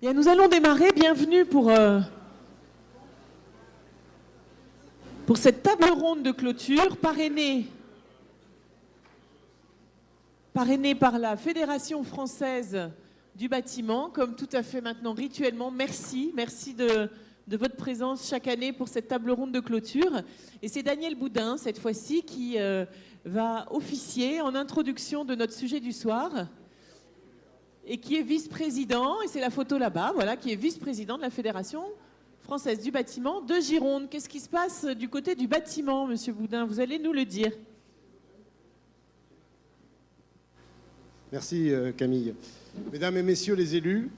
Bien, nous allons démarrer. Bienvenue pour cette table ronde de clôture parrainée par la Fédération française du bâtiment, comme tout à fait maintenant rituellement. Merci de votre présence chaque année pour cette table ronde de clôture. Et c'est Daniel Boudin, cette fois-ci, qui va officier en introduction de notre sujet du soir. Et qui est vice-président, et c'est la photo là-bas, voilà, qui est vice-président de la Fédération française du bâtiment de Gironde. Qu'est-ce qui se passe du côté du bâtiment, Monsieur Boudin? Vous allez nous le dire. Merci Camille. Mesdames et messieurs les élus,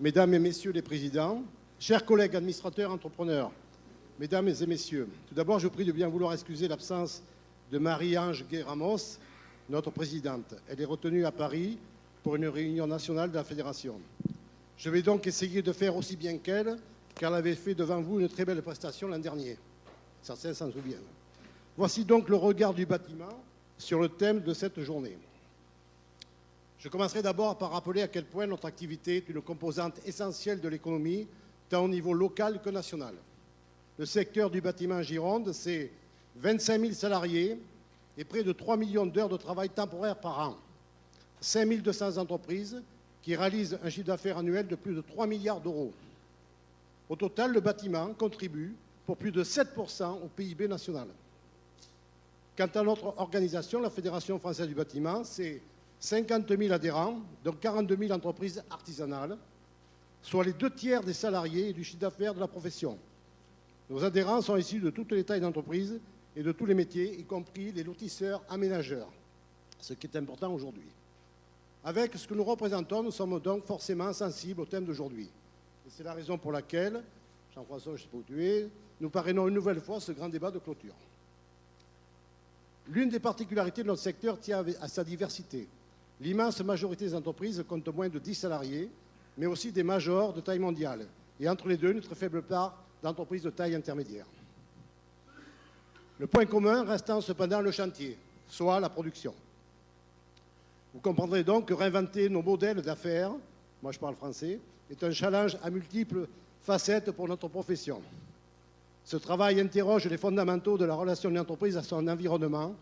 mesdames et messieurs les présidents, chers collègues administrateurs, entrepreneurs, mesdames et messieurs, tout d'abord, je vous prie de bien vouloir excuser l'absence de Marie-Ange Gué-Ramos, notre présidente. Elle est retenue à Paris pour une réunion nationale de la Fédération. Je vais donc essayer de faire aussi bien qu'elle, car elle avait fait devant vous une très belle prestation l'an dernier. Certains s'en souviennent. Voici donc le regard du bâtiment sur le thème de cette journée. Je commencerai d'abord par rappeler à quel point notre activité est une composante essentielle de l'économie, tant au niveau local que national. Le secteur du bâtiment en Gironde, c'est 25 000 salariés, et près de 3 millions d'heures de travail temporaire par an. 5 200 entreprises qui réalisent un chiffre d'affaires annuel de plus de 3 milliards d'euros. Au total, le bâtiment contribue pour plus de 7% au PIB national. Quant à notre organisation, la Fédération française du bâtiment, c'est 50 000 adhérents, dont 42 000 entreprises artisanales, soit les 2 tiers des salariés et du chiffre d'affaires de la profession. Nos adhérents sont issus de toutes les tailles d'entreprise et de tous les métiers, y compris les lotisseurs aménageurs, ce qui est important aujourd'hui. Avec ce que nous représentons, nous sommes donc forcément sensibles au thème d'aujourd'hui. Et c'est la raison pour laquelle, Jean-François, je ne sais pas où tu es, nous parrainons une nouvelle fois ce grand débat de clôture. L'une des particularités de notre secteur tient à sa diversité. L'immense majorité des entreprises compte moins de 10 salariés, mais aussi des majors de taille mondiale. Et entre les deux, une très faible part d'entreprises de taille intermédiaire. Le point commun restant cependant le chantier, soit la production. Vous comprendrez donc que réinventer nos modèles d'affaires, moi je parle français, est un challenge à multiples facettes pour notre profession. Ce travail interroge les fondamentaux de la relation d'une entreprise à son environnement.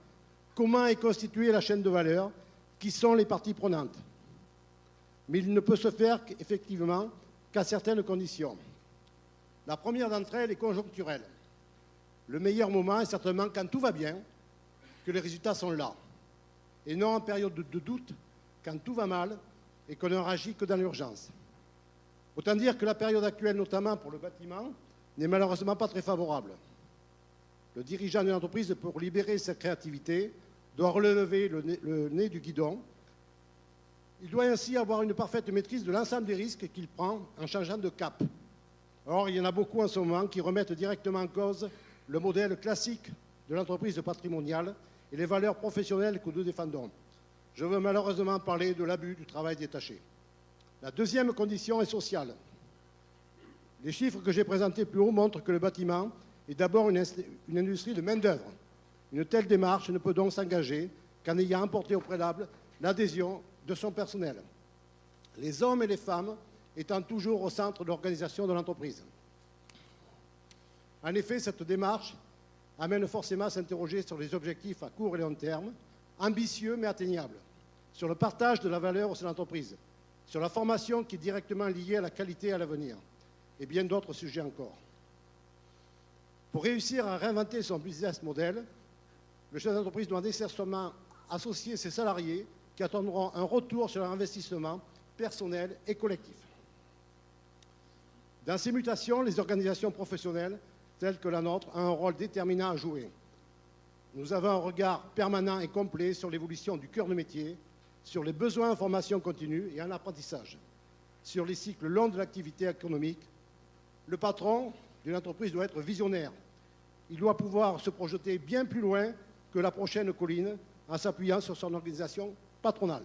Comment est constituée la chaîne de valeur? Qui sont les parties prenantes? Mais il ne peut se faire effectivement qu'à certaines conditions. La première d'entre elles est conjoncturelle. Le meilleur moment est certainement quand tout va bien, que les résultats sont là. Et non en période de doute, quand tout va mal et qu'on ne réagit que dans l'urgence. Autant dire que la période actuelle, notamment pour le bâtiment, n'est malheureusement pas très favorable. Le dirigeant d'une entreprise, pour libérer sa créativité, doit relever le nez du guidon. Il doit ainsi avoir une parfaite maîtrise de l'ensemble des risques qu'il prend en changeant de cap. Or, il y en a beaucoup en ce moment qui remettent directement en cause le modèle classique de l'entreprise patrimoniale et les valeurs professionnelles que nous défendons. Je veux malheureusement parler de l'abus du travail détaché. La deuxième condition est sociale. Les chiffres que j'ai présentés plus haut montrent que le bâtiment est d'abord une industrie de main-d'œuvre. Une telle démarche ne peut donc s'engager qu'en ayant emporté au préalable l'adhésion de son personnel. Les hommes et les femmes étant toujours au centre de l'organisation de l'entreprise. En effet, cette démarche amène forcément à s'interroger sur les objectifs à court et long terme, ambitieux mais atteignables, sur le partage de la valeur au sein de l'entreprise, sur la formation qui est directement liée à la qualité et à l'avenir, et bien d'autres sujets encore. Pour réussir à réinventer son business model, le chef d'entreprise doit nécessairement associer ses salariés qui attendront un retour sur leur investissement personnel et collectif. Dans ces mutations, les organisations professionnelles telles que la nôtre ont un rôle déterminant à jouer. Nous avons un regard permanent et complet sur l'évolution du cœur de métier, sur les besoins en formation continue et en apprentissage, sur les cycles longs de l'activité économique. Le patron d'une entreprise doit être visionnaire. Il doit pouvoir se projeter bien plus loin que la prochaine colline en s'appuyant sur son organisation patronale.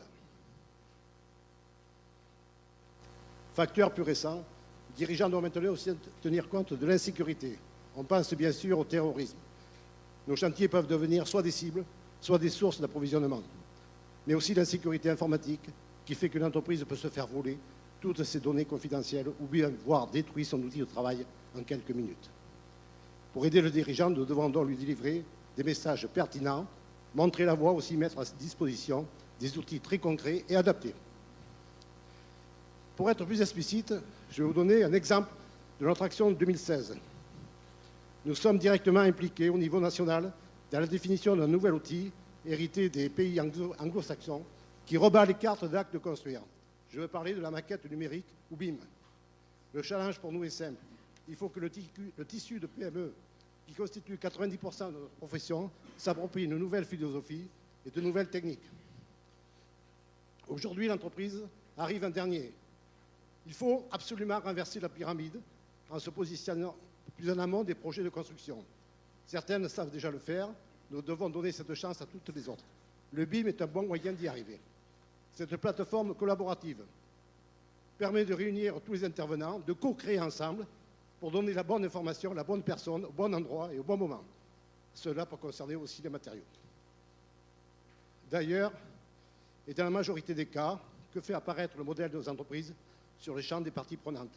Facteur plus récent, le dirigeant doit maintenant aussi tenir compte de l'insécurité. On pense bien sûr au terrorisme. Nos chantiers peuvent devenir soit des cibles, soit des sources d'approvisionnement, mais aussi l'insécurité informatique qui fait qu'une entreprise peut se faire voler toutes ses données confidentielles ou bien voir détruire son outil de travail en quelques minutes. Pour aider le dirigeant, nous devons donc lui délivrer des messages pertinents, montrer la voie, aussi mettre à sa disposition des outils très concrets et adaptés. Pour être plus explicite, je vais vous donner un exemple de notre action de 2016. Nous sommes directement impliqués au niveau national dans la définition d'un nouvel outil hérité des pays anglo-saxons qui rebat les cartes d'actes de construire. Je veux parler de la maquette numérique ou BIM. Le challenge pour nous est simple. Il faut que le tissu de PME, qui constitue 90% de notre profession, s'approprie une nouvelle philosophie et de nouvelles techniques. Aujourd'hui, l'entreprise arrive en dernier. Il faut absolument renverser la pyramide en se positionnant plus en amont des projets de construction. Certaines savent déjà le faire. Nous devons donner cette chance à toutes les autres. Le BIM est un bon moyen d'y arriver. Cette plateforme collaborative permet de réunir tous les intervenants, de co-créer ensemble pour donner la bonne information à la bonne personne, au bon endroit et au bon moment. Cela peut concerner aussi les matériaux. D'ailleurs, et dans la majorité des cas, que fait apparaître le modèle de nos entreprises sur les champs des parties prenantes?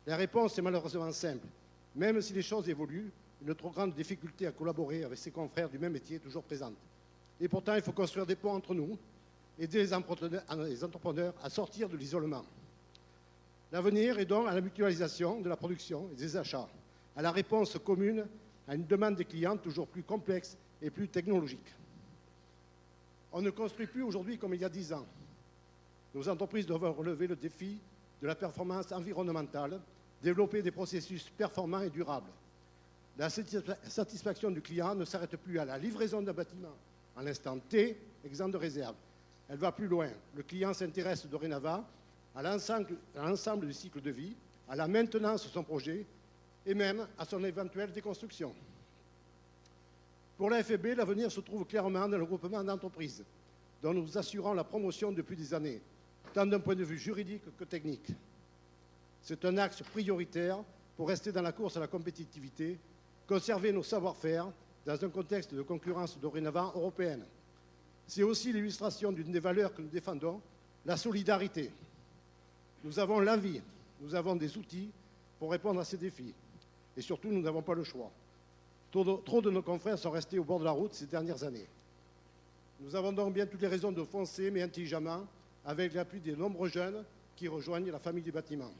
La réponse est malheureusement simple. Même si les choses évoluent, une trop grande difficulté à collaborer avec ses confrères du même métier est toujours présente. Et pourtant, il faut construire des ponts entre nous, aider les entrepreneurs à sortir de l'isolement. L'avenir est donc à la mutualisation de la production et des achats, à la réponse commune à une demande des clients toujours plus complexe et plus technologique. On ne construit plus aujourd'hui comme il y a 10 ans. Nos entreprises doivent relever le défi de la performance environnementale, développer des processus performants et durables. La satisfaction du client ne s'arrête plus à la livraison d'un bâtiment à l'instant T, exempt de réserve. Elle va plus loin. Le client s'intéresse dorénavant à l'ensemble du cycle de vie, à la maintenance de son projet et même à son éventuelle déconstruction. Pour la FFB, l'avenir se trouve clairement dans le groupement d'entreprises, dont nous assurons la promotion depuis des années, tant d'un point de vue juridique que technique. C'est un axe prioritaire pour rester dans la course à la compétitivité, conserver nos savoir-faire dans un contexte de concurrence dorénavant européenne. C'est aussi l'illustration d'une des valeurs que nous défendons, la solidarité. Nous avons l'envie, nous avons des outils pour répondre à ces défis. Et surtout, nous n'avons pas le choix. Trop de nos confrères sont restés au bord de la route ces dernières années. Nous avons donc bien toutes les raisons de foncer, mais intelligemment, avec l'appui des nombreux jeunes qui rejoignent la famille des bâtiments.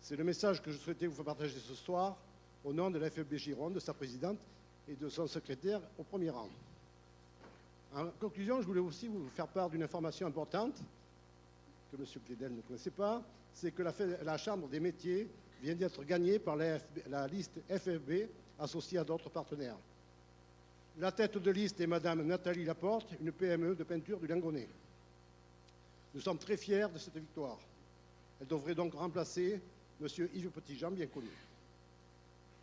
C'est le message que je souhaitais vous faire partager ce soir, au nom de la FFB Gironde, de sa présidente et de son secrétaire au premier rang. En conclusion, je voulais aussi vous faire part d'une information importante que M. Clédel ne connaissait pas, c'est que la Chambre des métiers vient d'être gagnée par la liste FFB associée à d'autres partenaires. La tête de liste est Mme Nathalie Laporte, une PME de peinture du Lingonnet. Nous sommes très fiers de cette victoire. Elle devrait donc remplacer M. Yves Petitjean, bien connu.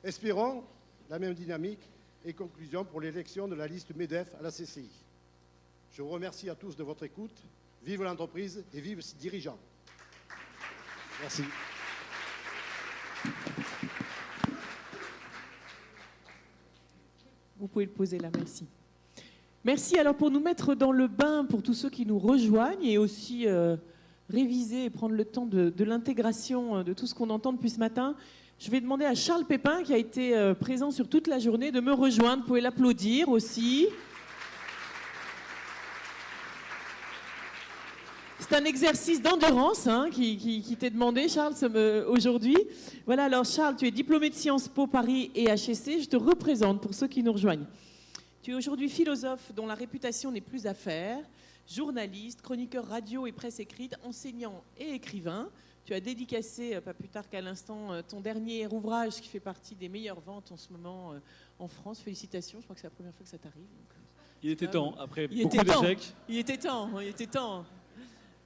Espérons la même dynamique et conclusion pour l'élection de la liste MEDEF à la CCI. Je vous remercie à tous de votre écoute. Vive l'entreprise et vive ses dirigeants. Merci. Vous pouvez le poser là, merci. Merci. Alors pour nous mettre dans le bain, pour tous ceux qui nous rejoignent et aussi réviser et prendre le temps de l'intégration de tout ce qu'on entend depuis ce matin, je vais demander à Charles Pépin, qui a été présent sur toute la journée, de me rejoindre. Vous pouvez l'applaudir aussi. C'est un exercice d'endurance qui t'est demandé, Charles, aujourd'hui. Voilà, alors Charles, tu es diplômé de Sciences Po Paris et HEC. Je te représente pour ceux qui nous rejoignent. Tu es aujourd'hui philosophe dont la réputation n'est plus à faire, journaliste, chroniqueur radio et presse écrite, enseignant et écrivain. Tu as dédicacé, pas plus tard qu'à l'instant, ton dernier ouvrage qui fait partie des meilleures ventes en ce moment en France. Félicitations, je crois que c'est la première fois que ça t'arrive. Donc, il était temps, après beaucoup d'échecs. Il était temps.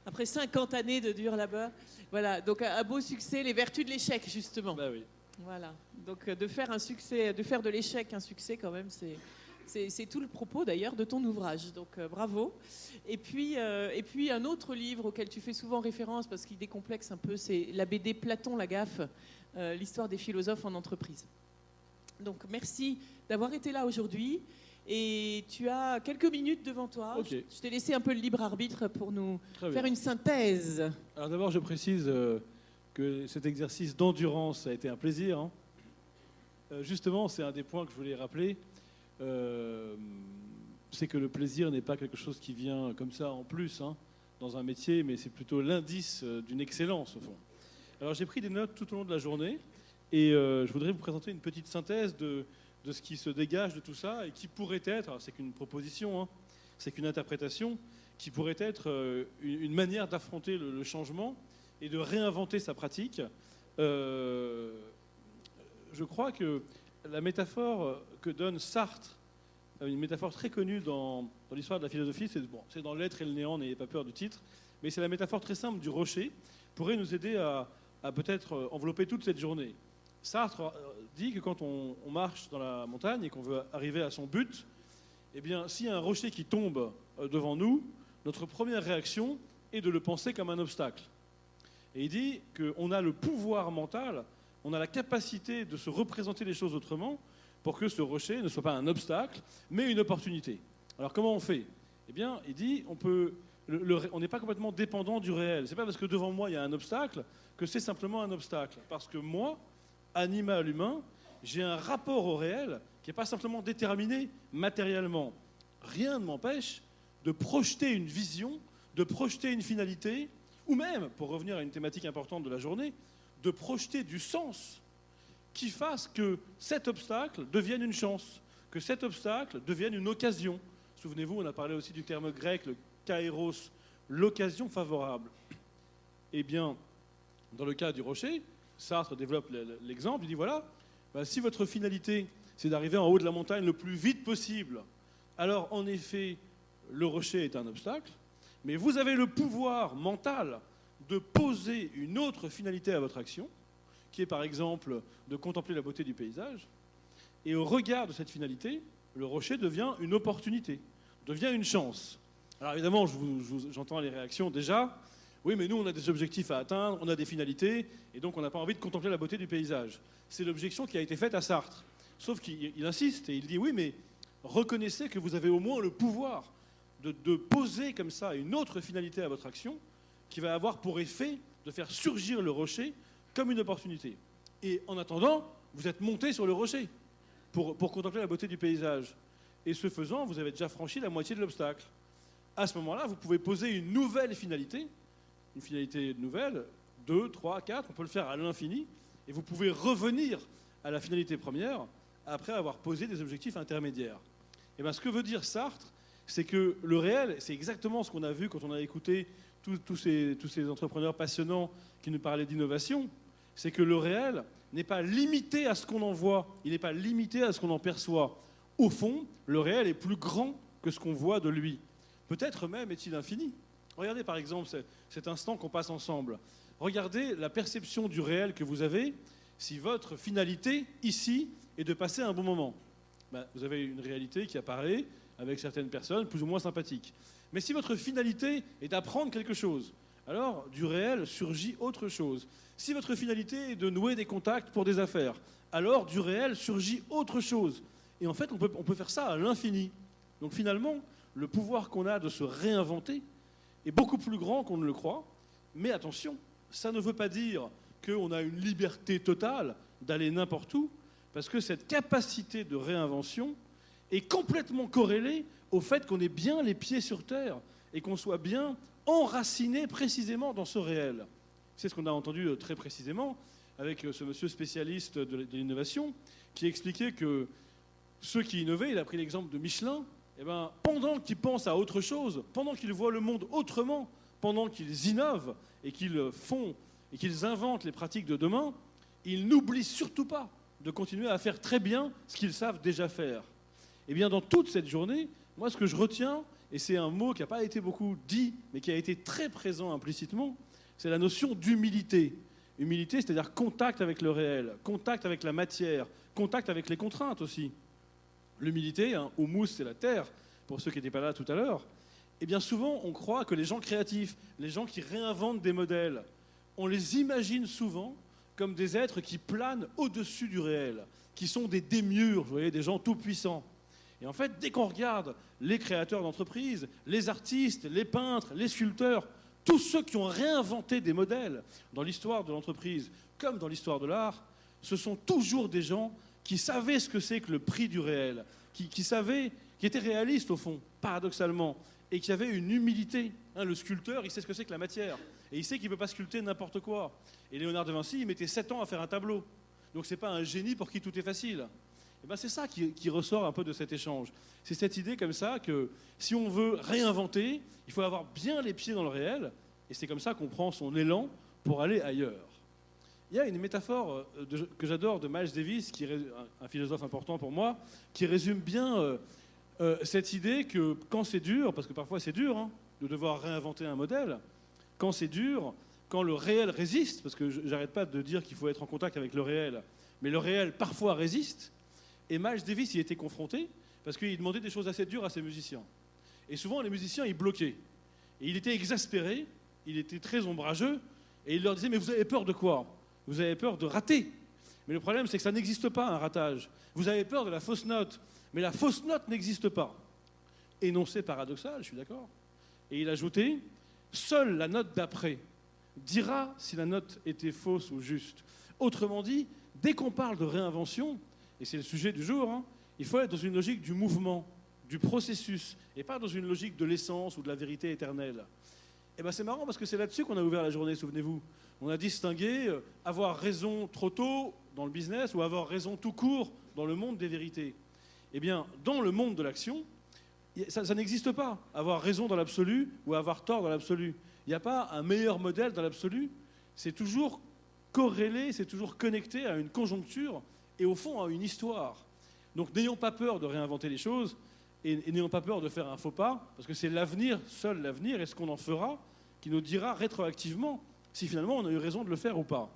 Après 50 années de dur labeur. Voilà, donc un beau succès, les vertus de l'échec, justement. Bah oui. Voilà, donc de faire un succès, de faire de l'échec un succès, quand même, c'est tout le propos d'ailleurs de ton ouvrage. Donc bravo. Et puis un autre livre auquel tu fais souvent référence, parce qu'il décomplexe un peu, c'est la BD Platon la gaffe, l'histoire des philosophes en entreprise. Donc merci d'avoir été là aujourd'hui. Et tu as quelques minutes devant toi. Okay. Je t'ai laissé un peu le libre arbitre pour nous faire une synthèse. Alors d'abord, je précise que cet exercice d'endurance a été un plaisir. Hein. Justement, c'est un des points que je voulais rappeler. C'est que le plaisir n'est pas quelque chose qui vient comme ça en plus dans un métier, mais c'est plutôt l'indice d'une excellence au fond. Alors j'ai pris des notes tout au long de la journée et je voudrais vous présenter une petite synthèse de ce qui se dégage de tout ça et qui pourrait être, alors c'est qu'une proposition, c'est qu'une interprétation, qui pourrait être une manière d'affronter le changement et de réinventer sa pratique. Je crois que la métaphore que donne Sartre, une métaphore très connue dans l'histoire de la philosophie, c'est dans L'être et le néant, n'ayez pas peur du titre, mais c'est la métaphore très simple du rocher, pourrait nous aider à peut-être envelopper toute cette journée. Sartre dit que quand on marche dans la montagne et qu'on veut arriver à son but, eh bien, s'il y a un rocher qui tombe devant nous, notre première réaction est de le penser comme un obstacle. Et il dit qu'on a le pouvoir mental, on a la capacité de se représenter les choses autrement pour que ce rocher ne soit pas un obstacle, mais une opportunité. Alors comment on fait ? Eh bien, il dit on n'est pas complètement dépendant du réel. C'est pas parce que devant moi il y a un obstacle que c'est simplement un obstacle. Parce que moi, animal humain, j'ai un rapport au réel qui n'est pas simplement déterminé matériellement. Rien ne m'empêche de projeter une vision, de projeter une finalité, ou même, pour revenir à une thématique importante de la journée, de projeter du sens qui fasse que cet obstacle devienne une chance, que cet obstacle devienne une occasion. Souvenez-vous, on a parlé aussi du terme grec, le kairos, l'occasion favorable. Eh bien, dans le cas du rocher, Sartre développe l'exemple, il dit voilà, si votre finalité c'est d'arriver en haut de la montagne le plus vite possible, alors en effet, le rocher est un obstacle, mais vous avez le pouvoir mental de poser une autre finalité à votre action, qui est par exemple de contempler la beauté du paysage, et au regard de cette finalité, le rocher devient une opportunité, devient une chance. Alors évidemment, j'entends les réactions déjà. Oui, mais nous, on a des objectifs à atteindre, on a des finalités, et donc on n'a pas envie de contempler la beauté du paysage. C'est l'objection qui a été faite à Sartre. Sauf qu'il insiste et il dit, oui, mais reconnaissez que vous avez au moins le pouvoir de poser comme ça une autre finalité à votre action qui va avoir pour effet de faire surgir le rocher comme une opportunité. Et en attendant, vous êtes monté sur le rocher pour contempler la beauté du paysage. Et ce faisant, vous avez déjà franchi la moitié de l'obstacle. À ce moment-là, vous pouvez poser une nouvelle finalité, une finalité nouvelle, 2, 3, 4, on peut le faire à l'infini, et vous pouvez revenir à la finalité première après avoir posé des objectifs intermédiaires. Et bien, ce que veut dire Sartre, c'est que le réel, c'est exactement ce qu'on a vu quand on a écouté tous ces entrepreneurs passionnants qui nous parlaient d'innovation, c'est que le réel n'est pas limité à ce qu'on en voit, il n'est pas limité à ce qu'on en perçoit. Au fond, le réel est plus grand que ce qu'on voit de lui. Peut-être même est-il infini. Regardez par exemple cet instant qu'on passe ensemble. Regardez la perception du réel que vous avez si votre finalité, ici, est de passer un bon moment. Vous avez une réalité qui apparaît avec certaines personnes plus ou moins sympathiques. Mais si votre finalité est d'apprendre quelque chose, alors du réel surgit autre chose. Si votre finalité est de nouer des contacts pour des affaires, alors du réel surgit autre chose. Et en fait, on peut faire ça à l'infini. Donc finalement, le pouvoir qu'on a de se réinventer est beaucoup plus grand qu'on ne le croit. Mais attention, ça ne veut pas dire qu'on a une liberté totale d'aller n'importe où, parce que cette capacité de réinvention est complètement corrélée au fait qu'on ait bien les pieds sur terre et qu'on soit bien enraciné précisément dans ce réel. C'est ce qu'on a entendu très précisément avec ce monsieur spécialiste de l'innovation qui expliquait que ceux qui innovaient, il a pris l'exemple de Michelin, pendant qu'ils pensent à autre chose, pendant qu'ils voient le monde autrement, pendant qu'ils innovent et qu'ils font et qu'ils inventent les pratiques de demain, ils n'oublient surtout pas de continuer à faire très bien ce qu'ils savent déjà faire. Et bien dans toute cette journée, moi ce que je retiens, et c'est un mot qui n'a pas été beaucoup dit, mais qui a été très présent implicitement, c'est la notion d'humilité. Humilité, c'est-à-dire contact avec le réel, contact avec la matière, contact avec les contraintes aussi. L'humilité, humus, c'est la terre, pour ceux qui n'étaient pas là tout à l'heure. Et bien souvent, on croit que les gens créatifs, les gens qui réinventent des modèles, on les imagine souvent comme des êtres qui planent au-dessus du réel, qui sont des démiurges, vous voyez, des gens tout-puissants. Et en fait, dès qu'on regarde les créateurs d'entreprises, les artistes, les peintres, les sculpteurs, tous ceux qui ont réinventé des modèles dans l'histoire de l'entreprise comme dans l'histoire de l'art, ce sont toujours des gens qui savaient ce que c'est que le prix du réel, qui savaient, qui étaient réalistes au fond, paradoxalement, et qui avaient une humilité. Le sculpteur, il sait ce que c'est que la matière, et il sait qu'il ne peut pas sculpter n'importe quoi. Et Léonard de Vinci, il mettait 7 ans à faire un tableau. Donc ce n'est pas un génie pour qui tout est facile. Et c'est ça qui ressort un peu de cet échange. C'est cette idée comme ça que si on veut réinventer, il faut avoir bien les pieds dans le réel, et c'est comme ça qu'on prend son élan pour aller ailleurs. Il y a une métaphore que j'adore de Miles Davis, qui est un philosophe important pour moi, qui résume bien cette idée que quand c'est dur, parce que parfois c'est dur de devoir réinventer un modèle, quand c'est dur, quand le réel résiste, parce que j'arrête pas de dire qu'il faut être en contact avec le réel, mais le réel parfois résiste, et Miles Davis y était confronté, parce qu'il demandait des choses assez dures à ses musiciens. Et souvent les musiciens, ils bloquaient. Et il était exaspéré, il était très ombrageux, et il leur disait « Mais vous avez peur de quoi ? Vous avez peur de rater. Mais le problème, c'est que ça n'existe pas, un ratage. Vous avez peur de la fausse note, mais la fausse note n'existe pas. » Énoncé paradoxal, je suis d'accord. Et il ajoutait « Seule la note d'après dira si la note était fausse ou juste. » Autrement dit, dès qu'on parle de réinvention, et c'est le sujet du jour, il faut être dans une logique du mouvement, du processus, et pas dans une logique de l'essence ou de la vérité éternelle. Et c'est marrant parce que c'est là-dessus qu'on a ouvert la journée, souvenez-vous. On a distingué avoir raison trop tôt dans le business ou avoir raison tout court dans le monde des vérités. Eh bien, dans le monde de l'action, ça n'existe pas, avoir raison dans l'absolu ou avoir tort dans l'absolu. Il n'y a pas un meilleur modèle dans l'absolu. C'est toujours corrélé, c'est toujours connecté à une conjoncture et au fond à une histoire. Donc n'ayons pas peur de réinventer les choses et n'ayons pas peur de faire un faux pas, parce que c'est l'avenir, seul l'avenir, et ce qu'on en fera, qui nous dira rétroactivement si finalement on a eu raison de le faire ou pas.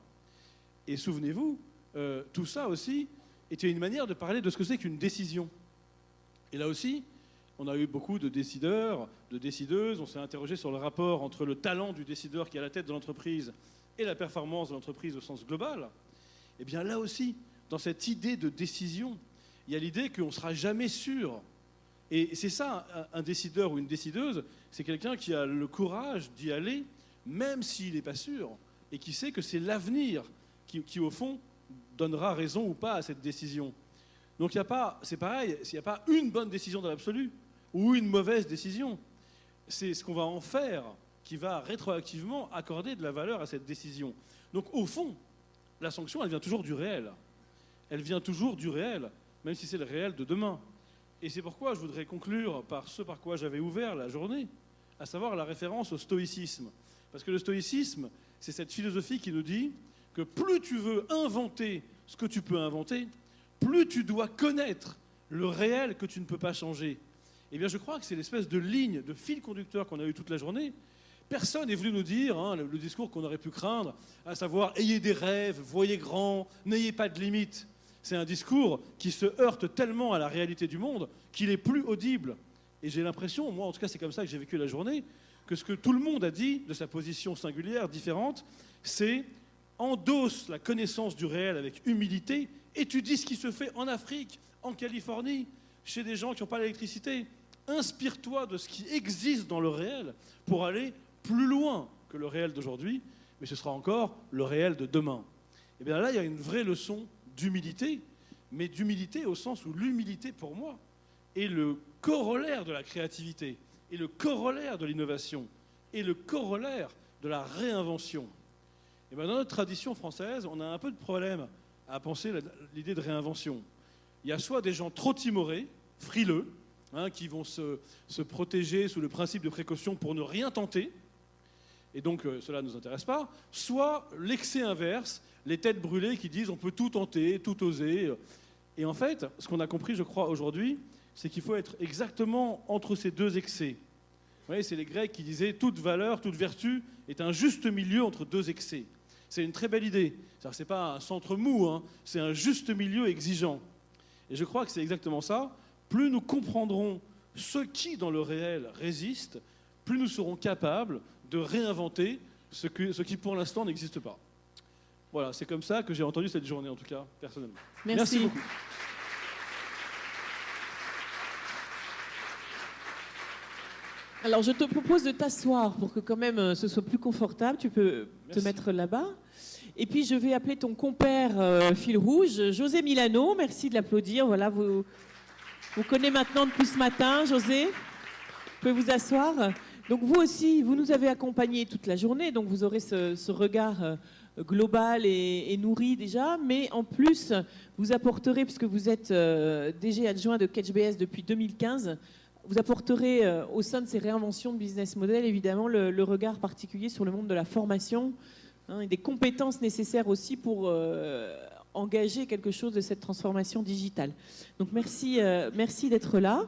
Et souvenez-vous, tout ça aussi était une manière de parler de ce que c'est qu'une décision. Et là aussi, on a eu beaucoup de décideurs, de décideuses, on s'est interrogé sur le rapport entre le talent du décideur qui est à la tête de l'entreprise et la performance de l'entreprise au sens global. Et bien là aussi, dans cette idée de décision, il y a l'idée qu'on ne sera jamais sûr. Et c'est ça, un décideur ou une décideuse, c'est quelqu'un qui a le courage d'y aller, même s'il n'est pas sûr, et qui sait que c'est l'avenir qui, au fond, donnera raison ou pas à cette décision. Donc c'est pareil, il n'y a pas une bonne décision dans l'absolu, ou une mauvaise décision. C'est ce qu'on va en faire qui va rétroactivement accorder de la valeur à cette décision. Donc au fond, la sanction, elle vient toujours du réel. Elle vient toujours du réel, même si c'est le réel de demain. Et c'est pourquoi je voudrais conclure par ce par quoi j'avais ouvert la journée, à savoir la référence au stoïcisme. Parce que le stoïcisme, c'est cette philosophie qui nous dit que plus tu veux inventer ce que tu peux inventer, plus tu dois connaître le réel que tu ne peux pas changer. Eh bien, je crois que c'est l'espèce de ligne, de fil conducteur qu'on a eu toute la journée. Personne n'est venu nous dire, le discours qu'on aurait pu craindre, à savoir « ayez des rêves, voyez grand, n'ayez pas de limites ». C'est un discours qui se heurte tellement à la réalité du monde qu'il est plus audible. Et j'ai l'impression, moi en tout cas c'est comme ça que j'ai vécu la journée, que ce que tout le monde a dit de sa position singulière, différente, c'est endosse la connaissance du réel avec humilité, étudie ce qui se fait en Afrique, en Californie, chez des gens qui n'ont pas l'électricité. Inspire-toi de ce qui existe dans le réel pour aller plus loin que le réel d'aujourd'hui, mais ce sera encore le réel de demain. Et bien là, il y a une vraie leçon d'humilité, mais d'humilité au sens où l'humilité, pour moi, est le corollaire de la créativité, est le corollaire de l'innovation, est le corollaire de la réinvention. Et bien dans notre tradition française, on a un peu de problème à penser l'idée de réinvention. Il y a soit des gens trop timorés, frileux, qui vont se protéger sous le principe de précaution pour ne rien tenter, et donc cela ne nous intéresse pas, soit l'excès inverse, les têtes brûlées qui disent on peut tout tenter, tout oser. Et en fait, ce qu'on a compris, je crois, aujourd'hui, c'est qu'il faut être exactement entre ces deux excès. Vous voyez, c'est les Grecs qui disaient toute valeur, toute vertu est un juste milieu entre deux excès. C'est une très belle idée. Ce n'est pas un centre mou, c'est un juste milieu exigeant. Et je crois que c'est exactement ça. Plus nous comprendrons ce qui, dans le réel, résiste, plus nous serons capables de réinventer ce qui, pour l'instant, n'existe pas. Voilà, c'est comme ça que j'ai entendu cette journée, en tout cas, personnellement. Merci Merci beaucoup. Alors, je te propose de t'asseoir pour que quand même ce soit plus confortable. Tu peux te Merci. mettre là-bas. Et puis, je vais appeler ton compère fil rouge, José Milano. Merci de l'applaudir. Voilà, vous connaissez maintenant depuis ce matin, José. Vous pouvez vous asseoir. Donc, vous aussi, vous nous avez accompagnés toute la journée. Donc, vous aurez ce regard global et nourri déjà. Mais en plus, vous apporterez, puisque vous êtes DG adjoint de CatchBS depuis 2015, vous apporterez au sein de ces réinventions de business model, évidemment, le regard particulier sur le monde de la formation, et des compétences nécessaires aussi pour engager quelque chose de cette transformation digitale. Donc merci d'être là.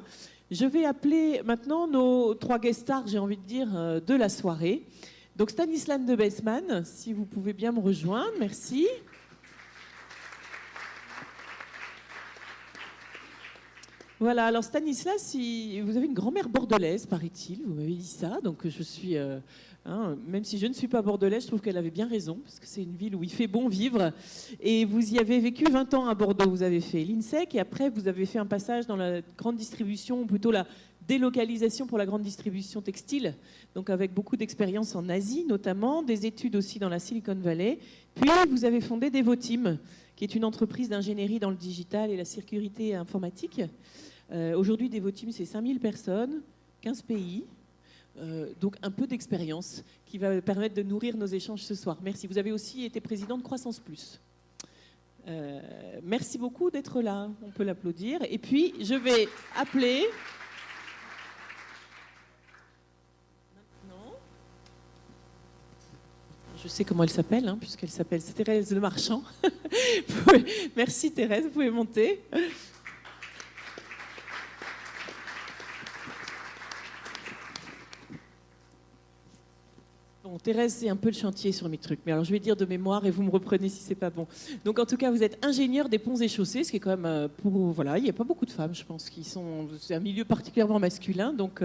Je vais appeler maintenant nos 3 guest stars, j'ai envie de dire, de la soirée. Donc Stanislas de Besman, si vous pouvez bien me rejoindre, merci. Voilà, alors Stanislas, vous avez une grand-mère bordelaise, paraît-il, vous m'avez dit ça, donc je suis, même si je ne suis pas bordelaise, je trouve qu'elle avait bien raison, parce que c'est une ville où il fait bon vivre, et vous y avez vécu 20 ans à Bordeaux, vous avez fait l'INSEC, et après vous avez fait un passage dans la grande distribution, ou plutôt la délocalisation pour la grande distribution textile, donc avec beaucoup d'expérience en Asie notamment, des études aussi dans la Silicon Valley, puis vous avez fondé Devoteam, qui est une entreprise d'ingénierie dans le digital et la sécurité informatique. Aujourd'hui, Devoteam, c'est 5000 personnes, 15 pays, donc un peu d'expérience qui va permettre de nourrir nos échanges ce soir. Merci. Vous avez aussi été président de Croissance Plus. Merci beaucoup d'être là. On peut l'applaudir. Et puis, je vais appeler... Maintenant, je sais comment elle s'appelle, puisqu'elle s'appelle Thérèse Le Marchand. Merci Thérèse, vous pouvez monter. Bon, Thérèse, c'est un peu le chantier sur mes trucs. Mais alors, je vais dire de mémoire et vous me reprenez si c'est pas bon. Donc, en tout cas, vous êtes ingénieur des ponts et chaussées, ce qui est quand même voilà, il n'y a pas beaucoup de femmes, je pense, c'est un milieu particulièrement masculin. Donc,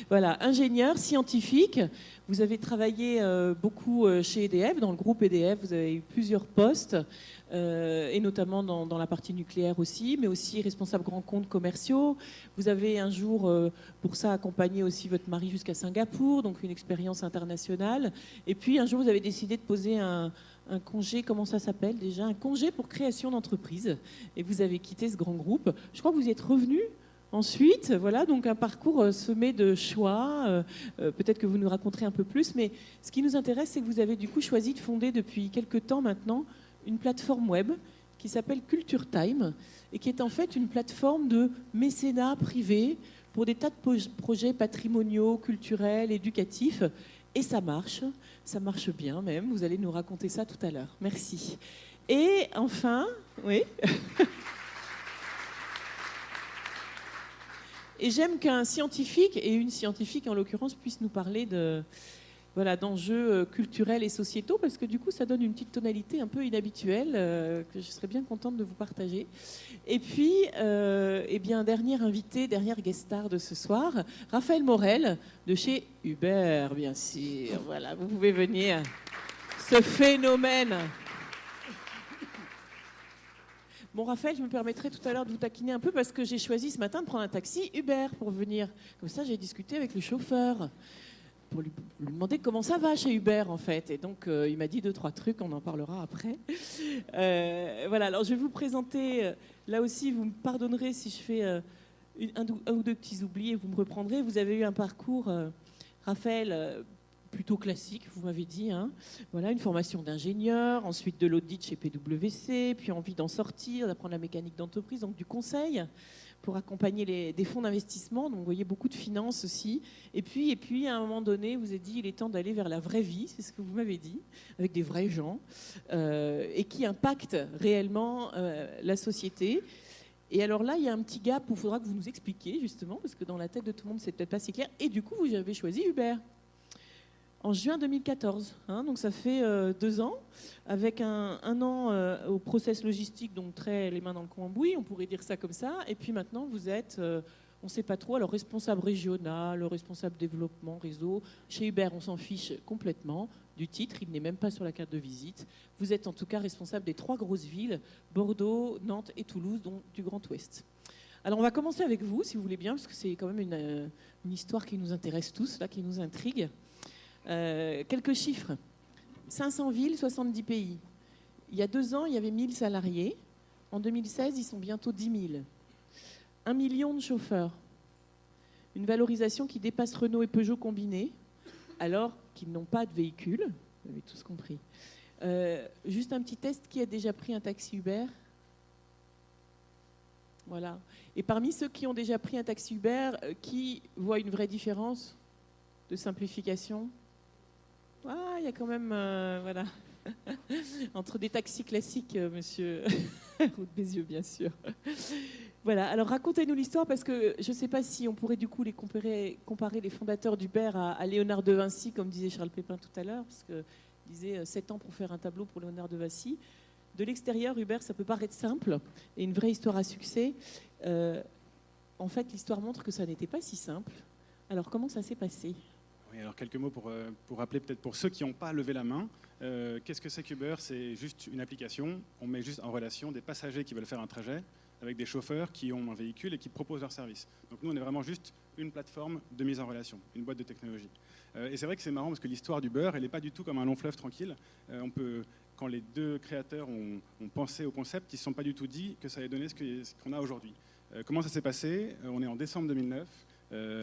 voilà, ingénieur, scientifique. Vous avez travaillé beaucoup chez EDF, dans le groupe EDF. Vous avez eu plusieurs postes, et notamment dans la partie nucléaire aussi, mais aussi responsable grands comptes commerciaux. Vous avez un jour, pour ça, accompagné aussi votre mari jusqu'à Singapour, donc une expérience internationale. Et puis, un jour, vous avez décidé de poser un congé, comment ça s'appelle déjà? Un congé pour création d'entreprise. Et vous avez quitté ce grand groupe. Je crois que vous y êtes revenu ensuite. Voilà, donc un parcours semé de choix. Peut-être que vous nous raconterez un peu plus. Mais ce qui nous intéresse, c'est que vous avez du coup choisi de fonder depuis quelques temps maintenant une plateforme web qui s'appelle Culture Time et qui est en fait une plateforme de mécénat privé pour des tas de projets patrimoniaux, culturels, éducatifs. Et ça marche bien même. Vous allez nous raconter ça tout à l'heure. Merci. Et enfin, oui. Et j'aime qu'un scientifique, et une scientifique en l'occurrence, puisse nous parler d'enjeux culturels et sociétaux, parce que du coup, ça donne une petite tonalité un peu inhabituelle que je serais bien contente de vous partager. Et puis, dernier invité, dernière guest star de ce soir, Raphaël Morel, de chez Uber, bien sûr. Voilà, vous pouvez venir. Ce phénomène. Bon, Raphaël, je me permettrai tout à l'heure de vous taquiner un peu parce que j'ai choisi ce matin de prendre un taxi Uber pour venir. Comme ça, j'ai discuté avec le chauffeur pour lui demander comment ça va chez Uber, en fait. Et donc, il m'a dit 2-3 trucs, on en parlera après. Voilà, alors je vais vous présenter, là aussi, vous me pardonnerez si je fais un ou deux petits oublis et vous me reprendrez. Vous avez eu un parcours, Raphaël, plutôt classique, vous m'avez dit. Voilà, une formation d'ingénieur, ensuite de l'audit chez PwC, puis envie d'en sortir, d'apprendre la mécanique d'entreprise, donc du conseil pour accompagner des fonds d'investissement. Donc, vous voyez, beaucoup de finances aussi. Et puis, à un moment donné, vous avez dit, il est temps d'aller vers la vraie vie, c'est ce que vous m'avez dit, avec des vrais gens, et qui impactent réellement la société. Et alors là, il y a un petit gap où il faudra que vous nous expliquiez, justement, parce que dans la tête de tout le monde, c'est peut-être pas si clair. Et du coup, vous avez choisi Uber en juin 2014. Donc ça fait 2 ans, avec un an au process logistique, donc très les mains dans le cambouis, on pourrait dire ça comme ça. Et puis maintenant, vous êtes, on ne sait pas trop, alors responsable régional, responsable développement, réseau. Chez Uber, on s'en fiche complètement du titre, il n'est même pas sur la carte de visite. Vous êtes en tout cas responsable des 3 grosses villes, Bordeaux, Nantes et Toulouse, donc du Grand Ouest. Alors on va commencer avec vous, si vous voulez bien, parce que c'est quand même une histoire qui nous intéresse tous, là, qui nous intrigue. Quelques chiffres. 500 villes, 70 pays. Il y a 2 ans, il y avait 1000 salariés. En 2016, ils sont bientôt 10 000. 1 million de chauffeurs. Une valorisation qui dépasse Renault et Peugeot combinés, alors qu'ils n'ont pas de véhicule. Vous avez tous compris. Juste un petit test, qui a déjà pris un taxi Uber ? Voilà. Et parmi ceux qui ont déjà pris un taxi Uber, qui voit une vraie différence de simplification ? Ah, il y a quand même, voilà, entre des taxis classiques, monsieur Roux de Bézieux, bien sûr. Voilà, alors racontez-nous l'histoire, parce que je ne sais pas si on pourrait du coup comparer les fondateurs d'Uber à Léonard de Vinci, comme disait Charles Pépin tout à l'heure, parce qu'il disait 7 ans pour faire un tableau pour Léonard de Vinci. De l'extérieur, Uber, ça peut paraître simple, et une vraie histoire à succès. En fait, l'histoire montre que ça n'était pas si simple. Alors, comment ça s'est passé ? Oui, alors quelques mots pour rappeler peut-être pour ceux qui n'ont pas levé la main. Qu'est-ce que c'est qu'Uber ? C'est juste une application. On met juste en relation des passagers qui veulent faire un trajet avec des chauffeurs qui ont un véhicule et qui proposent leur service. Donc nous, on est vraiment juste une plateforme de mise en relation, une boîte de technologie. Et c'est vrai que c'est marrant parce que l'histoire d'Uber, elle n'est pas du tout comme un long fleuve tranquille. Quand les 2 créateurs ont pensé au concept, ils ne se sont pas du tout dit que ça allait donner ce qu'on a aujourd'hui. Comment ça s'est passé ? On est en décembre 2009.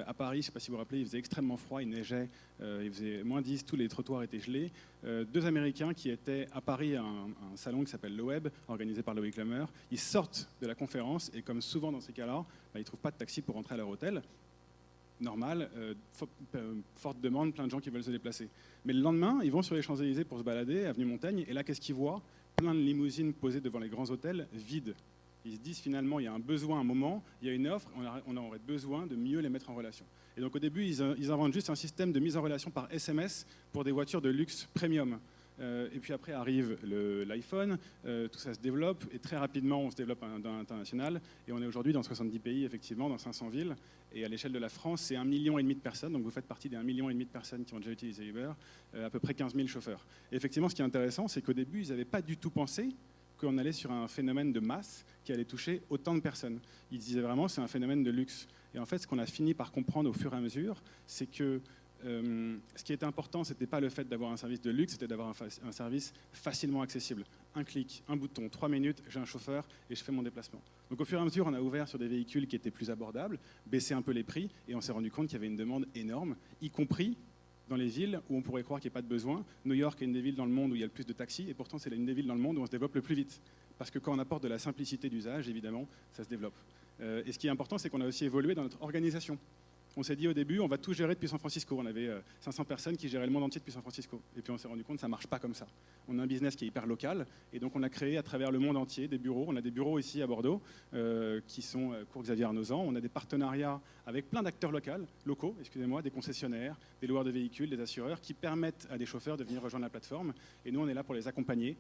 À Paris, je ne sais pas si vous vous rappelez, il faisait extrêmement froid, il neigeait, il faisait -10, tous les trottoirs étaient gelés. 2 Américains qui étaient à Paris à un salon qui s'appelle le Web, organisé par Loïc Lemeur, ils sortent de la conférence et comme souvent dans ces cas-là, ils ne trouvent pas de taxi pour rentrer à leur hôtel. Normal, forte demande, plein de gens qui veulent se déplacer. Mais le lendemain, ils vont sur les Champs-Élysées pour se balader, avenue Montaigne, et là, qu'est-ce qu'ils voient ? Plein de limousines posées devant les grands hôtels, vides. Ils se disent finalement, il y a un besoin, un moment, il y a une offre, on aurait besoin de mieux les mettre en relation. Et donc au début, ils inventent juste un système de mise en relation par SMS pour des voitures de luxe premium. Et puis après arrive l'iPhone, tout ça se développe, et très rapidement on se développe dans l'international, et on est aujourd'hui dans 70 pays, effectivement, dans 500 villes, et à l'échelle de la France, c'est 1,5 million de personnes, donc vous faites partie des 1,5 million de personnes qui ont déjà utilisé Uber, à peu près 15 000 chauffeurs. Et effectivement, ce qui est intéressant, c'est qu'au début, ils n'avaient pas du tout pensé qu'on allait sur un phénomène de masse qui allait toucher autant de personnes. Ils disaient vraiment c'est un phénomène de luxe. Et en fait, ce qu'on a fini par comprendre au fur et à mesure, c'est que ce qui était important, ce n'était pas le fait d'avoir un service de luxe, c'était d'avoir un service facilement accessible. Un clic, un bouton, 3 minutes, j'ai un chauffeur et je fais mon déplacement. Donc au fur et à mesure, on a ouvert sur des véhicules qui étaient plus abordables, baissé un peu les prix, et on s'est rendu compte qu'il y avait une demande énorme, y compris dans les villes où on pourrait croire qu'il n'y a pas de besoin. New York est une des villes dans le monde où il y a le plus de taxis, et pourtant c'est l'une des villes dans le monde où on se développe le plus vite. Parce que quand on apporte de la simplicité d'usage, évidemment, ça se développe. Et ce qui est important, c'est qu'on a aussi évolué dans notre organisation. On s'est dit au début, on va tout gérer depuis San Francisco. On avait 500 personnes qui géraient le monde entier depuis San Francisco. Et puis on s'est rendu compte que ça ne marche pas comme ça. On a un business qui est hyper local, et donc on a créé à travers le monde entier des bureaux. On a des bureaux ici à Bordeaux, qui sont cours Xavier Arnozan. On a des partenariats avec plein d'acteurs locaux, des concessionnaires, des loueurs de véhicules, des assureurs, qui permettent à des chauffeurs de venir rejoindre la plateforme. Et nous, on est là pour les accompagner.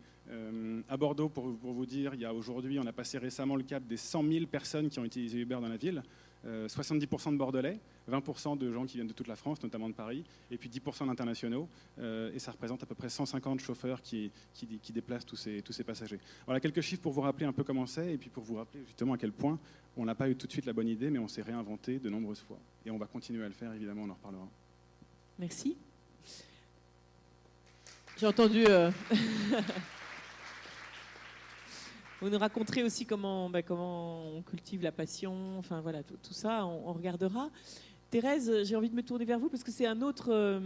À Bordeaux, pour vous dire, aujourd'hui, on a passé récemment le cap des 100 000 personnes qui ont utilisé Uber dans la ville. 70% de Bordelais, 20% de gens qui viennent de toute la France, notamment de Paris, et puis 10% d'internationaux, et ça représente à peu près 150 chauffeurs qui déplacent tous ces passagers. Voilà quelques chiffres pour vous rappeler un peu comment c'est, et puis pour vous rappeler justement à quel point on n'a pas eu tout de suite la bonne idée, mais on s'est réinventé de nombreuses fois. Et on va continuer à le faire, évidemment, on en reparlera. Merci. J'ai entendu... Vous nous raconterez aussi comment on cultive la passion, enfin voilà, tout ça, on regardera. Thérèse, j'ai envie de me tourner vers vous parce que c'est un autre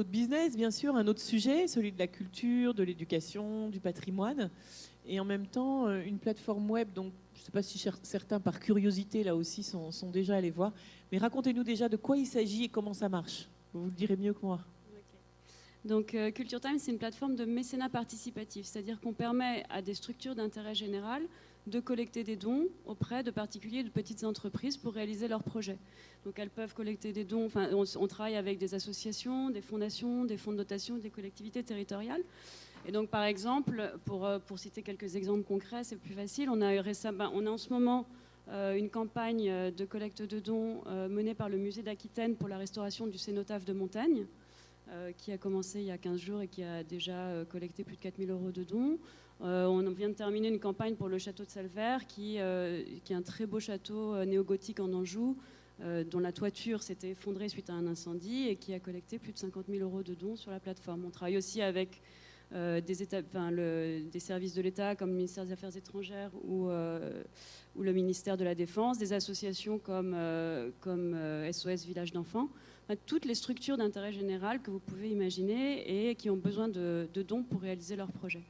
business, bien sûr, un autre sujet, celui de la culture, de l'éducation, du patrimoine, et en même temps une plateforme web. Donc, je ne sais pas si certains, par curiosité, là aussi, sont déjà allés voir. Mais racontez-nous déjà de quoi il s'agit et comment ça marche. Vous le direz mieux que moi. Donc Culture Time, c'est une plateforme de mécénat participatif, c'est-à-dire qu'on permet à des structures d'intérêt général de collecter des dons auprès de particuliers et de petites entreprises pour réaliser leurs projets. Donc elles peuvent collecter des dons, enfin on travaille avec des associations, des fondations, des fonds de dotation, des collectivités territoriales. Et donc par exemple, pour citer quelques exemples concrets, c'est plus facile, on a en ce moment une campagne de collecte de dons menée par le musée d'Aquitaine pour la restauration du cénotaphe de Montaigne. qui a commencé il y a 15 jours et qui a déjà collecté plus de 4 000 € de dons. On vient de terminer une campagne pour le château de Salvert, qui est un très beau château néo-gothique en Anjou, dont la toiture s'était effondrée suite à un incendie et qui a collecté plus de 50 000 € de dons sur la plateforme. On travaille aussi avec des services de l'État comme le ministère des Affaires étrangères ou le ministère de la Défense, des associations comme SOS Village d'enfants, toutes les structures d'intérêt général que vous pouvez imaginer et qui ont besoin de dons pour réaliser leurs projets.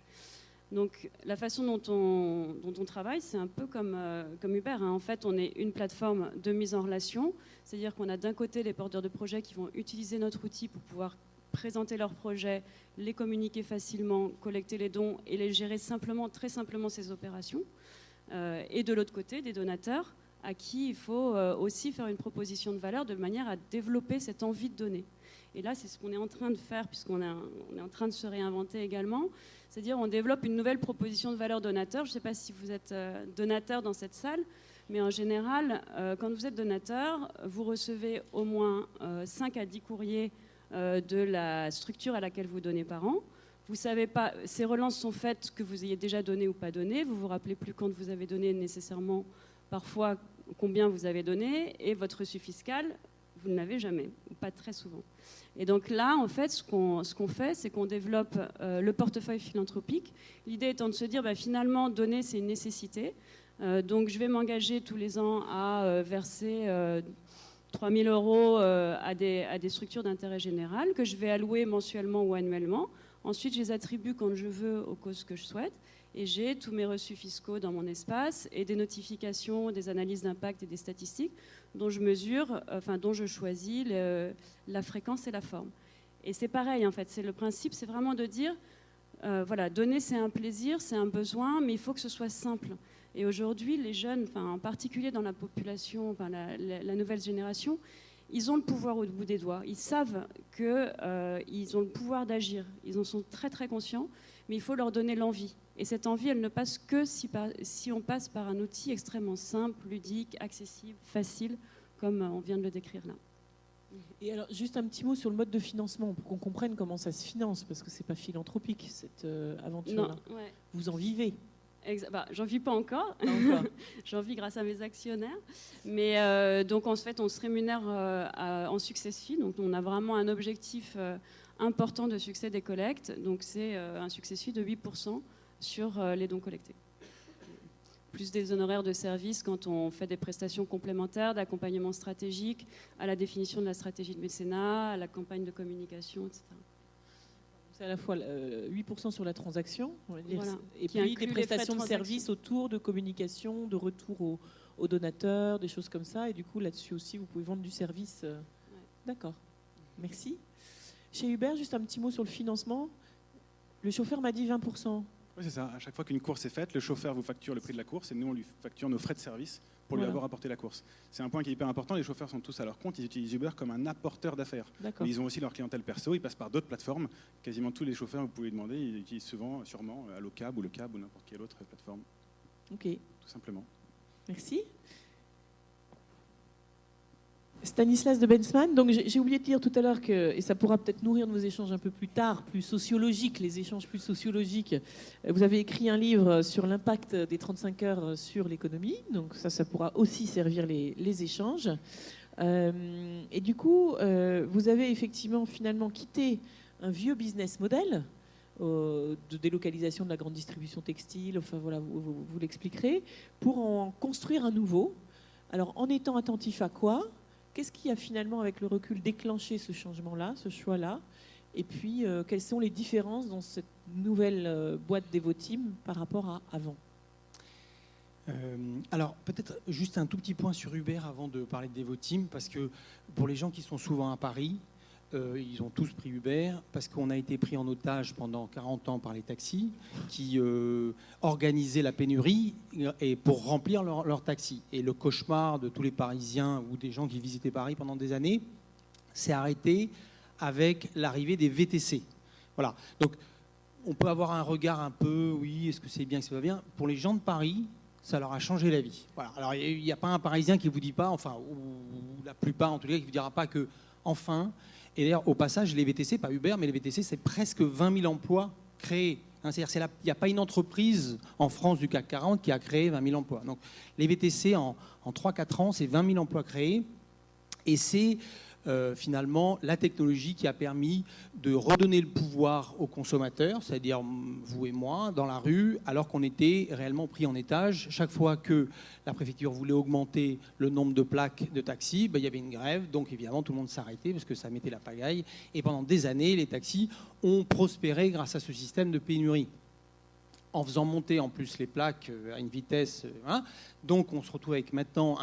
Donc la façon dont on travaille, c'est un peu comme Uber, hein. En fait, on est une plateforme de mise en relation, c'est-à-dire qu'on a d'un côté les porteurs de projets qui vont utiliser notre outil pour pouvoir présenter leurs projets, les communiquer facilement, collecter les dons et les gérer très simplement ces opérations. Et de l'autre côté, des donateurs à qui il faut aussi faire une proposition de valeur de manière à développer cette envie de donner. Et là, c'est ce qu'on est en train de faire, puisqu'on est en train de se réinventer également. C'est-à-dire on développe une nouvelle proposition de valeur donateur. Je ne sais pas si vous êtes donateur dans cette salle, mais en général, quand vous êtes donateur, vous recevez au moins 5 à 10 courriers de la structure à laquelle vous donnez par an. Vous savez pas, ces relances sont faites que vous ayez déjà donné ou pas donné. Vous vous rappelez plus quand vous avez donné nécessairement, parfois combien vous avez donné, et votre reçu fiscal, vous ne l'avez jamais, ou pas très souvent. Et donc là, en fait, ce qu'on fait, c'est qu'on développe le portefeuille philanthropique. L'idée étant de se dire, finalement, donner, c'est une nécessité. Donc je vais m'engager tous les ans à verser 3 000 € à des structures d'intérêt général que je vais allouer mensuellement ou annuellement. Ensuite, je les attribue quand je veux aux causes que je souhaite. Et j'ai tous mes reçus fiscaux dans mon espace et des notifications, des analyses d'impact et des statistiques dont je mesure, dont je choisis la fréquence et la forme. Et c'est pareil, en fait. Le principe, c'est vraiment de dire, donner, c'est un plaisir, c'est un besoin, mais il faut que ce soit simple. Et aujourd'hui, les jeunes, en particulier dans la population, la nouvelle génération, ils ont le pouvoir au bout des doigts. Ils savent qu'ils ont le pouvoir d'agir. Ils en sont très, très conscients, mais il faut leur donner l'envie. Et cette envie, elle ne passe que si on passe par un outil extrêmement simple, ludique, accessible, facile, comme on vient de le décrire là. Et alors, juste un petit mot sur le mode de financement, pour qu'on comprenne comment ça se finance, parce que ce n'est pas philanthropique, cette aventure-là. Non, ouais. Vous en vivez. J'en vis pas encore. J'en vis grâce à mes actionnaires. Mais donc, en fait, on se rémunère en success fee. Donc, on a vraiment un objectif important de succès des collectes. Donc, c'est un success fee de 8% sur les dons collectés. Plus des honoraires de service quand on fait des prestations complémentaires d'accompagnement stratégique, à la définition de la stratégie de mécénat, à la campagne de communication, etc. C'est à la fois 8% sur la transaction, on va dire, Voilà, et puis des prestations de service autour de communication, de retour aux donateurs, des choses comme ça. Et du coup, là-dessus aussi, vous pouvez vendre du service. Ouais. D'accord. Merci. Chez Uber, juste un petit mot sur le financement. Le chauffeur m'a dit 20%. Oui, c'est ça. À chaque fois qu'une course est faite, le chauffeur vous facture le prix de la course et nous, on lui facture nos frais de service pour lui avoir apporté la course. C'est un point qui est hyper important. Les chauffeurs sont tous à leur compte. Ils utilisent Uber comme un apporteur d'affaires. Mais ils ont aussi leur clientèle perso. Ils passent par d'autres plateformes. Quasiment tous les chauffeurs, vous pouvez demander, ils utilisent souvent, sûrement, Allocab ou le Cab ou n'importe quelle autre plateforme. Ok. Tout simplement. Merci. Stanislas de Bensman, donc j'ai oublié de dire tout à l'heure que, et ça pourra peut-être nourrir nos échanges un peu plus tard, plus sociologiques, les échanges plus sociologiques, vous avez écrit un livre sur l'impact des 35 heures sur l'économie, donc ça pourra aussi servir les échanges. Et du coup, vous avez effectivement finalement quitté un vieux business model de délocalisation de la grande distribution textile, enfin voilà, vous l'expliquerez, pour en construire un nouveau. Alors en étant attentif à quoi ? Qu'est-ce qui a finalement, avec le recul, déclenché ce changement-là, ce choix-là ? Et puis, quelles sont les différences dans cette nouvelle boîte Devoteam par rapport à avant ? Alors, peut-être juste un tout petit point sur Uber avant de parler de Devoteam, parce que pour les gens qui sont souvent à Paris, ils ont tous pris Uber, parce qu'on a été pris en otage pendant 40 ans par les taxis, qui organisaient la pénurie et pour remplir leurs taxis. Et le cauchemar de tous les Parisiens ou des gens qui visitaient Paris pendant des années s'est arrêté avec l'arrivée des VTC. Voilà. Donc, on peut avoir un regard un peu, oui, est-ce que c'est bien, est-ce que c'est pas bien ? Pour les gens de Paris, ça leur a changé la vie. Voilà. Alors, il n'y a pas un Parisien qui ne vous dit pas, enfin, ou la plupart en tout cas, qui ne vous dira pas que, enfin... Et d'ailleurs, au passage, les VTC, pas Uber, mais les VTC, c'est presque 20 000 emplois créés. Hein, c'est-à-dire il n'y a pas une entreprise en France du CAC 40 qui a créé 20 000 emplois. Donc les VTC, en 3-4 ans, c'est 20 000 emplois créés. Et c'est finalement la technologie qui a permis de redonner le pouvoir aux consommateurs, c'est-à-dire vous et moi, dans la rue, alors qu'on était réellement pris en étage. Chaque fois que la préfecture voulait augmenter le nombre de plaques de taxis, il y avait une grève, donc évidemment tout le monde s'arrêtait parce que ça mettait la pagaille. Et pendant des années, les taxis ont prospéré grâce à ce système de pénurie, en faisant monter en plus les plaques à une vitesse. Hein. Donc on se retrouve avec maintenant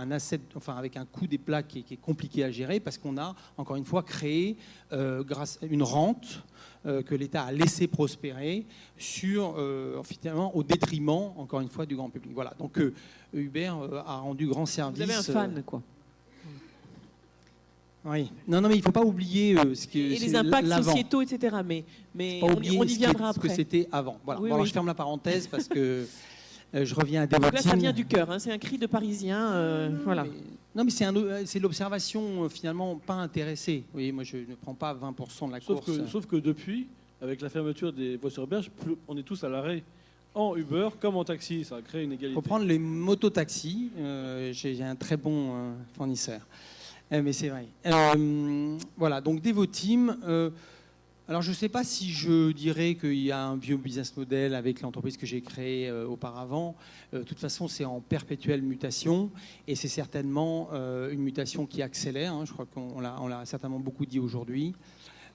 avec un coût des plaques qui est compliqué à gérer parce qu'on a, encore une fois, créé grâce à une rente que l'État a laissé prospérer finalement, au détriment, encore une fois, du grand public. Voilà, donc Uber a rendu grand service. Vous avez un fan, quoi. Oui. Non, mais il ne faut pas oublier ce que et les impacts sociétaux, etc. Mais on y viendra après. Ce que c'était avant. Voilà. Oui, alors, oui. je ferme la parenthèse parce que je reviens à Devoteam. Donc là, ça vient du cœur. Hein, c'est un cri de Parisien. Voilà. Mais c'est l'observation finalement pas intéressée. Vous voyez, moi, je ne prends pas 20% de la course. Sauf que depuis, avec la fermeture des voitures Uber, on est tous à l'arrêt. En Uber comme en taxi, ça a créé une égalité. Il faut prendre les mototaxis. J'ai un très bon fournisseur. Mais c'est vrai. Voilà, donc Devoteam. Alors, je ne sais pas si je dirais qu'il y a un vieux business model avec l'entreprise que j'ai créée auparavant. De toute façon, c'est en perpétuelle mutation et c'est certainement une mutation qui accélère. Hein, je crois qu'on l'a certainement beaucoup dit aujourd'hui.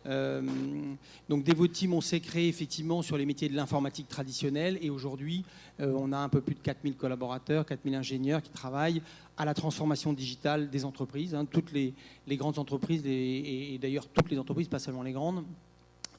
Donc Devoteam, on s'est créé effectivement sur les métiers de l'informatique traditionnelle et aujourd'hui on a un peu plus de 4000 collaborateurs, 4000 ingénieurs qui travaillent à la transformation digitale des entreprises. Hein. Toutes les grandes entreprises et d'ailleurs toutes les entreprises, pas seulement les grandes,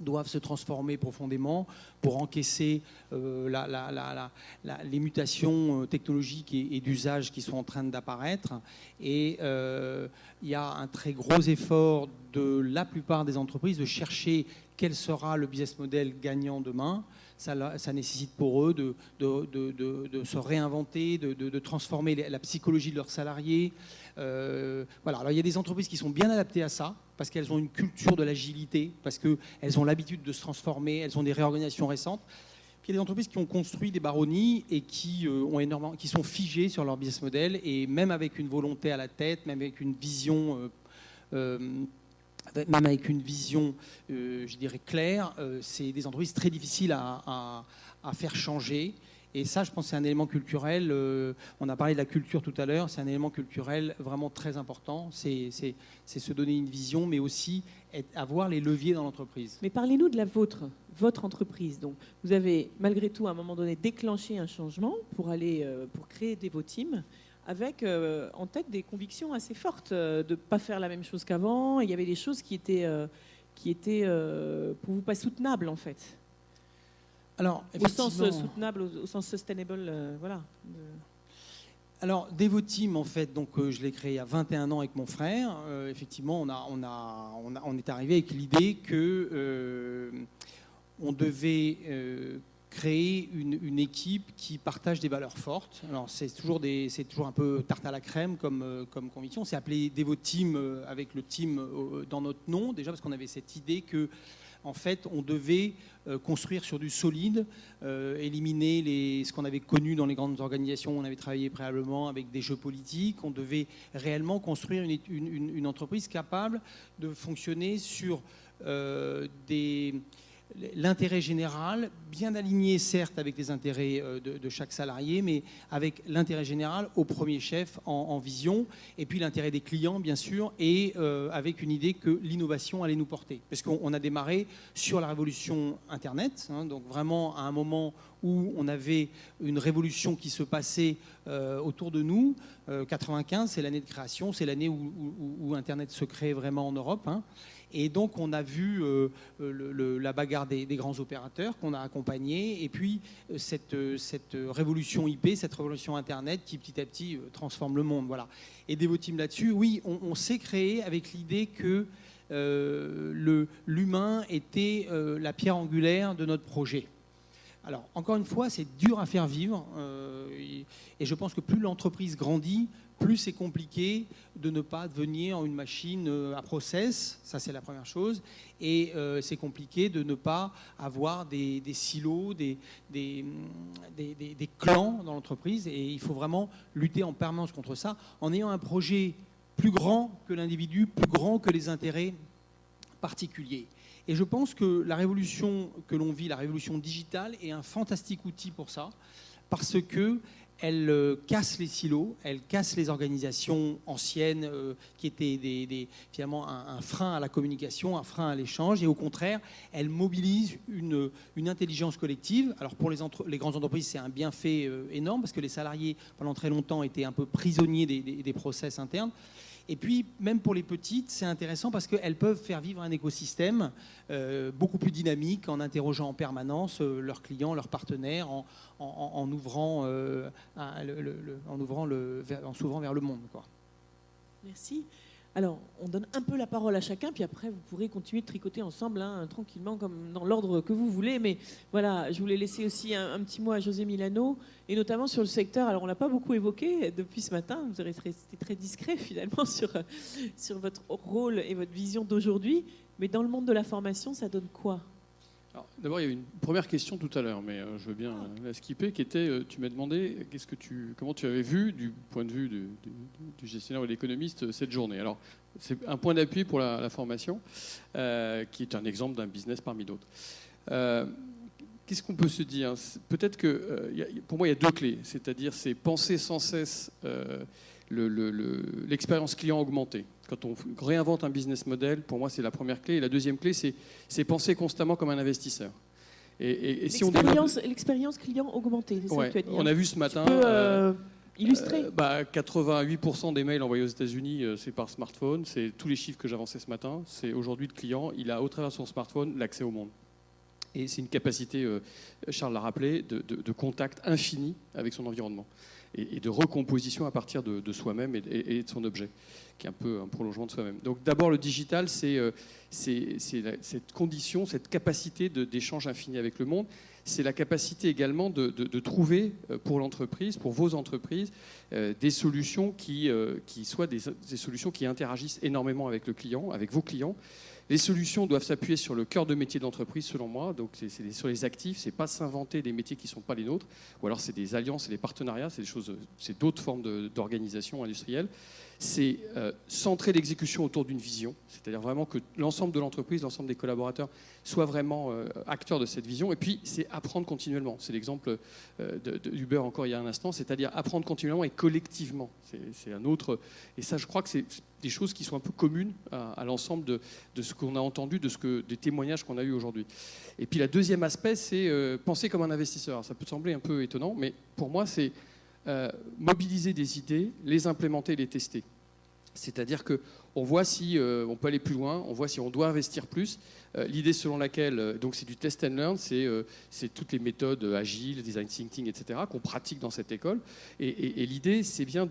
doivent se transformer profondément pour encaisser les mutations technologiques et d'usage qui sont en train d'apparaître. Et il y a un très gros effort de la plupart des entreprises de chercher quel sera le business model gagnant demain. Ça nécessite pour eux de se réinventer, de transformer la psychologie de leurs salariés. Voilà. Alors, il y a des entreprises qui sont bien adaptées à ça, parce qu'elles ont une culture de l'agilité, parce qu'elles ont l'habitude de se transformer, elles ont des réorganisations récentes. Puis il y a des entreprises qui ont construit des baronnies et qui sont figées sur leur business model, et même avec une volonté à la tête, même avec une vision... je dirais, claire, c'est des entreprises très difficiles à faire changer. Et ça, je pense que c'est un élément culturel. On a parlé de la culture tout à l'heure. C'est un élément culturel vraiment très important. C'est se donner une vision, mais aussi avoir les leviers dans l'entreprise. Mais parlez-nous de votre entreprise. Donc, vous avez, malgré tout, à un moment donné, déclenché un changement pour créer Devoteam, avec en tête des convictions assez fortes de ne pas faire la même chose qu'avant. Il y avait des choses qui étaient pour vous pas soutenables, en fait. Alors, au sens soutenable, au sens sustainable, voilà. Alors, Devoteam, en fait, donc, je l'ai créé il y a 21 ans avec mon frère. Effectivement, on est arrivé avec l'idée que on devait créer une équipe qui partage des valeurs fortes. Alors, c'est toujours un peu tarte à la crème comme conviction. C'est appelé Devoteam avec le team dans notre nom, déjà parce qu'on avait cette idée que, en fait, on devait construire sur du solide, éliminer ce qu'on avait connu dans les grandes organisations où on avait travaillé préalablement avec des jeux politiques. On devait réellement construire une entreprise capable de fonctionner sur l'intérêt général, bien aligné certes avec les intérêts de chaque salarié, mais avec l'intérêt général au premier chef en vision, et puis l'intérêt des clients bien sûr, et avec une idée que l'innovation allait nous porter. Parce qu'on a démarré sur la révolution Internet, hein, donc vraiment à un moment où on avait une révolution qui se passait autour de nous. 95, c'est l'année de création, c'est l'année où Internet se crée vraiment en Europe, hein. Et donc, on a vu la bagarre des grands opérateurs qu'on a accompagnés, et puis cette révolution IP, cette révolution Internet qui petit à petit transforme le monde. Voilà. Et Devoteam là-dessus, oui, on s'est créé avec l'idée que l'humain était la pierre angulaire de notre projet. Alors, encore une fois, c'est dur à faire vivre. Et je pense que plus l'entreprise grandit, plus c'est compliqué de ne pas devenir une machine à process. Ça, c'est la première chose. Et c'est compliqué de ne pas avoir des silos, des clans dans l'entreprise. Et il faut vraiment lutter en permanence contre ça en ayant un projet plus grand que l'individu, plus grand que les intérêts particuliers. Et je pense que la révolution que l'on vit, la révolution digitale, est un fantastique outil pour ça, parce qu'elle casse les silos, elle casse les organisations anciennes qui étaient finalement un frein à la communication, un frein à l'échange, et au contraire, elle mobilise une intelligence collective. Alors pour les grandes entreprises, c'est un bienfait énorme, parce que les salariés, pendant très longtemps, étaient un peu prisonniers des process internes. Et puis, même pour les petites, c'est intéressant parce qu'elles peuvent faire vivre un écosystème beaucoup plus dynamique en interrogeant en permanence leurs clients, leurs partenaires, en s'ouvrant vers le monde, quoi. Merci. Alors, on donne un peu la parole à chacun, puis après, vous pourrez continuer de tricoter ensemble, hein, tranquillement, comme dans l'ordre que vous voulez. Mais voilà, je voulais laisser aussi un petit mot à José Milano, et notamment sur le secteur. Alors, on ne l'a pas beaucoup évoqué depuis ce matin. Vous avez été très discret, finalement, sur votre rôle et votre vision d'aujourd'hui. Mais dans le monde de la formation, ça donne quoi ? Alors, d'abord, il y a eu une première question tout à l'heure, mais je veux bien la skipper, qui était, tu m'as demandé comment tu avais vu, du point de vue du gestionnaire ou de l'économiste, cette journée. Alors, c'est un point d'appui pour la formation, qui est un exemple d'un business parmi d'autres. Qu'est-ce qu'on peut se dire ? Peut-être que, pour moi, il y a deux clés, c'est-à-dire c'est penser sans cesse l'expérience client augmentée. Quand on réinvente un business model, pour moi, c'est la première clé. Et la deuxième clé, c'est penser constamment comme un investisseur. Et si l'expérience client augmentée, c'est ça que tu as dit. On a vu ce matin... Tu peux illustrer 88% des mails envoyés aux États-Unis, c'est par smartphone. C'est tous les chiffres que j'avançais ce matin. C'est aujourd'hui le client, il a au travers de son smartphone l'accès au monde. Et c'est une capacité, Charles l'a rappelé, de contact infini avec son environnement. Et de recomposition à partir de soi-même et de son objet, qui est un peu un prolongement de soi-même. Donc d'abord, le digital, c'est cette condition, cette capacité d'échange infini avec le monde. C'est la capacité également de trouver pour l'entreprise, pour vos entreprises, des solutions qui soient des solutions qui interagissent énormément avec le client, avec vos clients. Les solutions doivent s'appuyer sur le cœur de métier d'entreprise, selon moi. Donc, c'est sur les actifs. C'est pas s'inventer des métiers qui ne sont pas les nôtres. Ou alors, c'est des alliances et des partenariats. C'est d'autres formes d'organisation industrielle. C'est centrer l'exécution autour d'une vision. C'est-à-dire vraiment que l'ensemble de l'entreprise, l'ensemble des collaborateurs soient vraiment acteurs de cette vision. Et puis, c'est apprendre continuellement. C'est l'exemple d'Uber encore il y a un instant. C'est-à-dire apprendre continuellement et collectivement. C'est un autre... Et ça, je crois que c'est des choses qui sont un peu communes à l'ensemble de ce qu'on a entendu, des témoignages qu'on a eus aujourd'hui. Et puis, le deuxième aspect, c'est penser comme un investisseur. Alors, ça peut sembler un peu étonnant, mais pour moi, c'est mobiliser des idées, les implémenter, les tester. C'est-à-dire qu'on voit si on peut aller plus loin, on voit si on doit investir plus. L'idée selon laquelle, donc c'est du test and learn, c'est toutes les méthodes agiles, design thinking, etc., qu'on pratique dans cette école. Et l'idée, c'est bien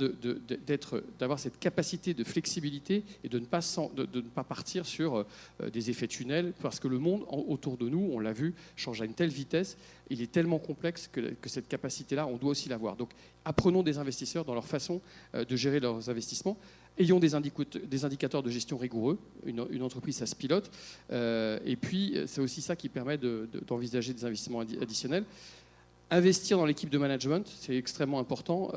d'avoir cette capacité de flexibilité et de ne pas partir sur des effets tunnels, parce que le monde autour de nous, on l'a vu, change à une telle vitesse, il est tellement complexe que cette capacité-là, on doit aussi l'avoir. Donc apprenons des investisseurs dans leur façon de gérer leurs investissements. Ayons des indicateurs de gestion rigoureux. Une entreprise, ça se pilote. Et puis, c'est aussi ça qui permet d'envisager des investissements additionnels. Investir dans l'équipe de management, c'est extrêmement important,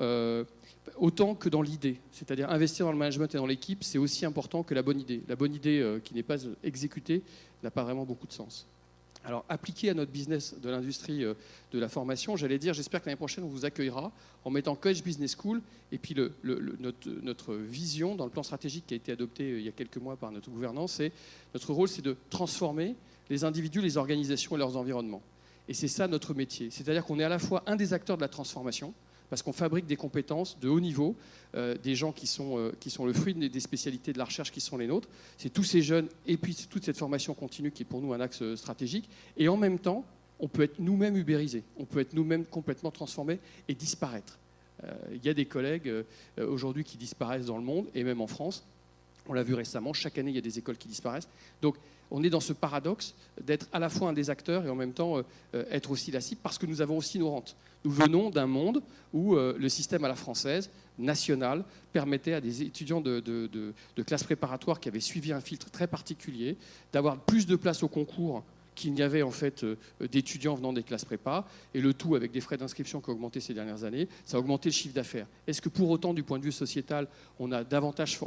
autant que dans l'idée. C'est-à-dire investir dans le management et dans l'équipe, c'est aussi important que la bonne idée. La bonne idée qui n'est pas exécutée n'a pas vraiment beaucoup de sens. Alors, appliqué à notre business de l'industrie de la formation, j'allais dire, j'espère que l'année prochaine, on vous accueillera en mettant Coach Business School et puis notre vision dans le plan stratégique qui a été adopté il y a quelques mois par notre gouvernance, notre rôle, c'est de transformer les individus, les organisations et leurs environnements. Et c'est ça notre métier. C'est-à-dire qu'on est à la fois un des acteurs de la transformation, parce qu'on fabrique des compétences de haut niveau, des gens qui sont le fruit des spécialités de la recherche qui sont les nôtres. C'est tous ces jeunes et puis toute cette formation continue qui est pour nous un axe stratégique. Et en même temps, on peut être nous-mêmes ubérisés, on peut être nous-mêmes complètement transformés et disparaître. Il y a des collègues aujourd'hui qui disparaissent dans le monde et même en France. On l'a vu récemment, chaque année, il y a des écoles qui disparaissent. Donc, on est dans ce paradoxe d'être à la fois un des acteurs et en même temps être aussi la cible, parce que nous avons aussi nos rentes. Nous venons d'un monde où le système à la française, national, permettait à des étudiants de classes préparatoires qui avaient suivi un filtre très particulier d'avoir plus de place au concours qu'il n'y avait en fait d'étudiants venant des classes prépa, et le tout avec des frais d'inscription qui ont augmenté ces dernières années, ça a augmenté le chiffre d'affaires. Est-ce que pour autant, du point de vue sociétal, on a davantage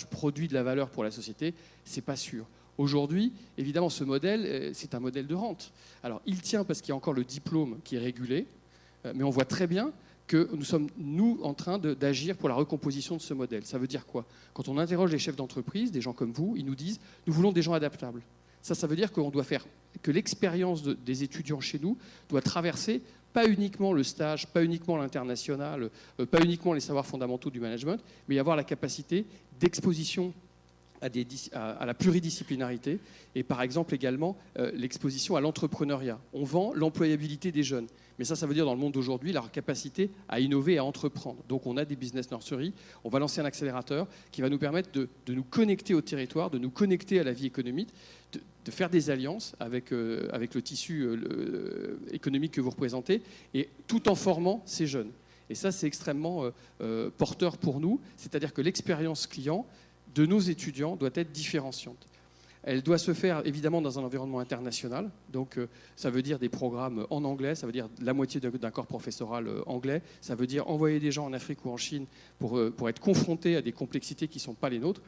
produit de la valeur pour la société? C'est pas sûr. Aujourd'hui, évidemment, ce modèle, c'est un modèle de rente. Alors, il tient parce qu'il y a encore le diplôme qui est régulé, mais on voit très bien que nous sommes, nous, en train d'agir pour la recomposition de ce modèle. Ça veut dire quoi? Quand on interroge les chefs d'entreprise, des gens comme vous, ils nous disent « nous voulons des gens adaptables ». Ça veut dire qu'on doit faire que l'expérience des étudiants chez nous doit traverser pas uniquement le stage, pas uniquement l'international, pas uniquement les savoirs fondamentaux du management, mais avoir la capacité d'exposition à la pluridisciplinarité et par exemple également l'exposition à l'entrepreneuriat. On vend l'employabilité des jeunes, mais ça veut dire dans le monde d'aujourd'hui leur capacité à innover et à entreprendre. Donc on a des business nurseries, on va lancer un accélérateur qui va nous permettre de nous connecter au territoire, de nous connecter à la vie économique, de faire des alliances avec le tissu économique que vous représentez, et tout en formant ces jeunes. Et ça, c'est extrêmement porteur pour nous, c'est-à-dire que l'expérience client de nos étudiants doit être différenciante. Elle doit se faire évidemment dans un environnement international, donc ça veut dire des programmes en anglais, ça veut dire la moitié d'un corps professoral anglais, ça veut dire envoyer des gens en Afrique ou en Chine pour être confrontés à des complexités qui ne sont pas les nôtres.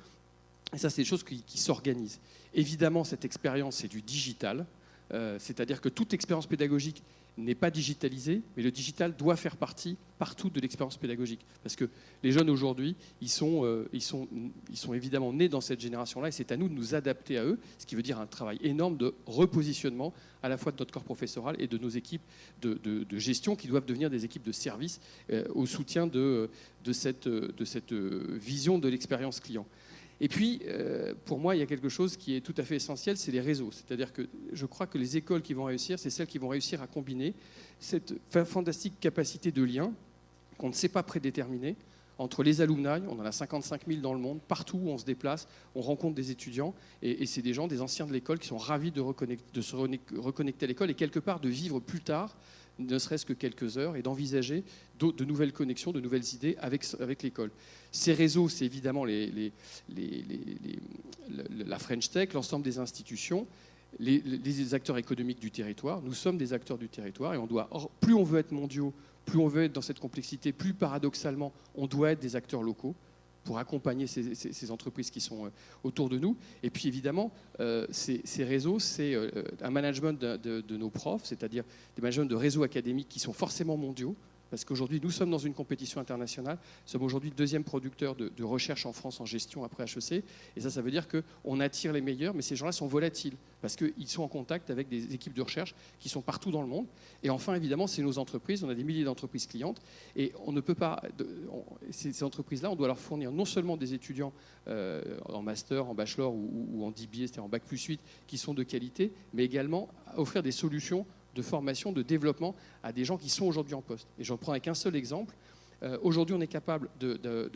Et ça, c'est des choses qui s'organisent. Évidemment, cette expérience, c'est du digital, c'est-à-dire que toute expérience pédagogique n'est pas digitalisée, mais le digital doit faire partie partout de l'expérience pédagogique. Parce que les jeunes aujourd'hui, ils sont évidemment nés dans cette génération-là, et c'est à nous de nous adapter à eux, ce qui veut dire un travail énorme de repositionnement à la fois de notre corps professoral et de nos équipes de gestion qui doivent devenir des équipes de service au soutien de cette vision de l'expérience client. Et puis, pour moi, il y a quelque chose qui est tout à fait essentiel, c'est les réseaux. C'est-à-dire que je crois que les écoles qui vont réussir, c'est celles qui vont réussir à combiner cette fantastique capacité de lien qu'on ne sait pas prédéterminer entre les alumni, on en a 55 000 dans le monde, partout où on se déplace, on rencontre des étudiants, et c'est des gens, des anciens de l'école qui sont ravis de se reconnecter à l'école et quelque part de vivre plus tard, ne serait-ce que quelques heures, et d'envisager de nouvelles connexions, de nouvelles idées avec l'école. Ces réseaux, c'est évidemment la French Tech, l'ensemble des institutions, les acteurs économiques du territoire. Nous sommes des acteurs du territoire, et plus on veut être mondiaux, plus on veut être dans cette complexité, plus paradoxalement, on doit être des acteurs locaux pour accompagner ces entreprises qui sont autour de nous. Et puis évidemment, ces réseaux, c'est un management de nos profs, c'est-à-dire des managements de réseaux académiques qui sont forcément mondiaux, parce qu'aujourd'hui, nous sommes dans une compétition internationale. Nous sommes aujourd'hui le deuxième producteur de recherche en France en gestion après HEC. Et ça veut dire qu'on attire les meilleurs, mais ces gens-là sont volatiles, parce qu'ils sont en contact avec des équipes de recherche qui sont partout dans le monde. Et enfin, évidemment, c'est nos entreprises. On a des milliers d'entreprises clientes. Et on ne peut pas... Ces entreprises-là, on doit leur fournir non seulement des étudiants en master, en bachelor ou en DBA, c'est-à-dire en bac plus 8, qui sont de qualité, mais également offrir des solutions de formation, de développement à des gens qui sont aujourd'hui en poste. Et je reprends avec un seul exemple. Aujourd'hui, on est capable de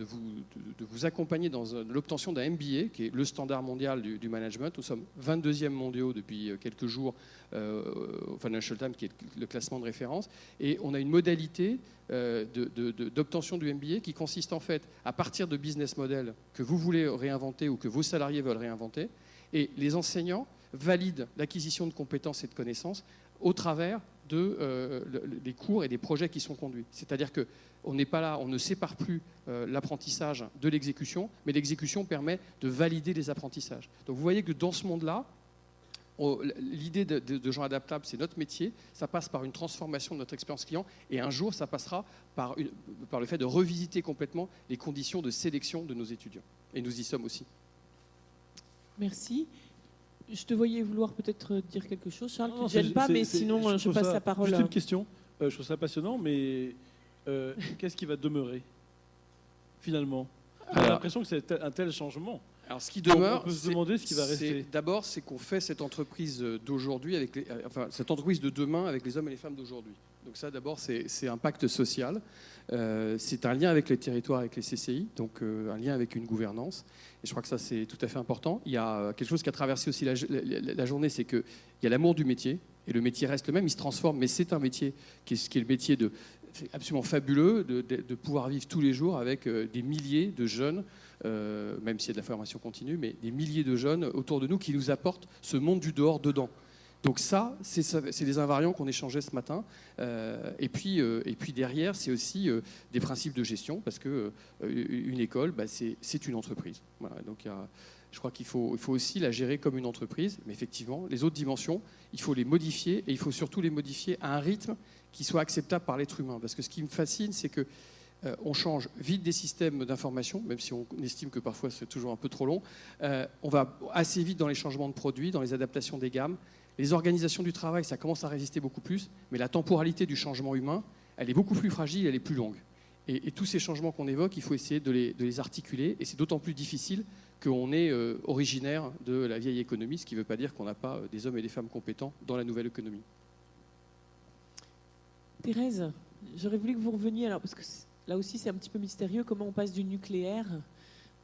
vous accompagner dans l'obtention d'un MBA, qui est le standard mondial du management. Nous sommes 22e mondiaux depuis quelques jours au Financial Times, qui est le classement de référence. Et on a une modalité d'obtention du MBA qui consiste en fait, à partir de business models que vous voulez réinventer ou que vos salariés veulent réinventer, et les enseignants valident l'acquisition de compétences et de connaissances au travers des cours et des projets qui sont conduits. C'est-à-dire qu'on n'est pas là, on ne sépare plus l'apprentissage de l'exécution, mais l'exécution permet de valider les apprentissages. Donc vous voyez que dans ce monde-là, l'idée de gens adaptables, c'est notre métier, ça passe par une transformation de notre expérience client, et un jour, ça passera par le fait de revisiter complètement les conditions de sélection de nos étudiants. Et nous y sommes aussi. Merci. Je te voyais vouloir peut-être dire quelque chose, Charles. Tu ne c'est- gênes pas, mais c'est- sinon je passe la parole Juste à... une question. Je trouve ça passionnant, mais qu'est-ce qui va demeurer, finalement? J'ai Alors- l'impression que c'est un tel changement. Alors, ce qui demeure, on peut se demander ce qui va rester. D'abord, c'est qu'on fait cette entreprise d'aujourd'hui, cette entreprise de demain avec les hommes et les femmes d'aujourd'hui. Donc ça, d'abord, c'est un pacte social. C'est un lien avec les territoires, avec les CCI, donc un lien avec une gouvernance. Et je crois que ça, c'est tout à fait important. Il y a quelque chose qui a traversé aussi la journée, c'est qu'il y a l'amour du métier. Et le métier reste le même, il se transforme, mais c'est un métier qui est le métier absolument fabuleux de pouvoir vivre tous les jours avec des milliers de jeunes, même s'il y a de la formation continue, mais des milliers de jeunes autour de nous qui nous apportent ce monde du dehors dedans. Donc ça, c'est des invariants qu'on échangeait ce matin. Et puis derrière, c'est aussi des principes de gestion, parce qu'une école, c'est une entreprise. Voilà, donc je crois qu'il faut aussi la gérer comme une entreprise. Mais effectivement, les autres dimensions, il faut les modifier, et il faut surtout les modifier à un rythme qui soit acceptable par l'être humain. Parce que ce qui me fascine, c'est que on change vite des systèmes d'information, même si on estime que parfois c'est toujours un peu trop long. On va assez vite dans les changements de produits, dans les adaptations des gammes. Les organisations du travail, ça commence à résister beaucoup plus, mais la temporalité du changement humain, elle est beaucoup plus fragile, elle est plus longue. Et tous ces changements qu'on évoque, il faut essayer de les articuler, et c'est d'autant plus difficile qu'on est originaire de la vieille économie, ce qui ne veut pas dire qu'on n'a pas des hommes et des femmes compétents dans la nouvelle économie. Thérèse, j'aurais voulu que vous reveniez, alors, parce que là aussi c'est un petit peu mystérieux, comment on passe du nucléaire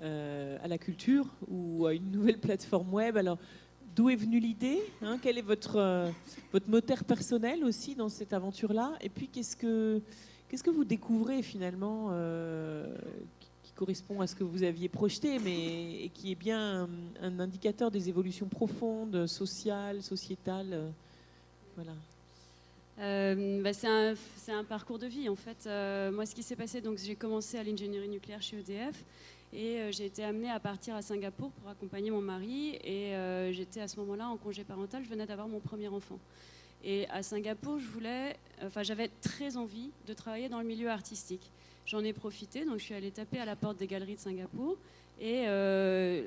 à la culture ou à une nouvelle plateforme web. Alors, d'où est venue l'idée, hein? Quel est votre moteur personnel aussi dans cette aventure-là? Et puis, qu'est-ce que vous découvrez finalement qui correspond à ce que vous aviez projeté, mais et qui est bien un indicateur des évolutions profondes, sociales, sociétales, voilà. C'est un parcours de vie en fait. Moi, ce qui s'est passé, donc j'ai commencé à l'ingénierie nucléaire chez EDF. Et j'ai été amenée à partir à Singapour pour accompagner mon mari. Et j'étais à ce moment-là en congé parental, je venais d'avoir mon premier enfant. Et à Singapour, j'avais très envie de travailler dans le milieu artistique. J'en ai profité, donc je suis allée taper à la porte des galeries de Singapour. Et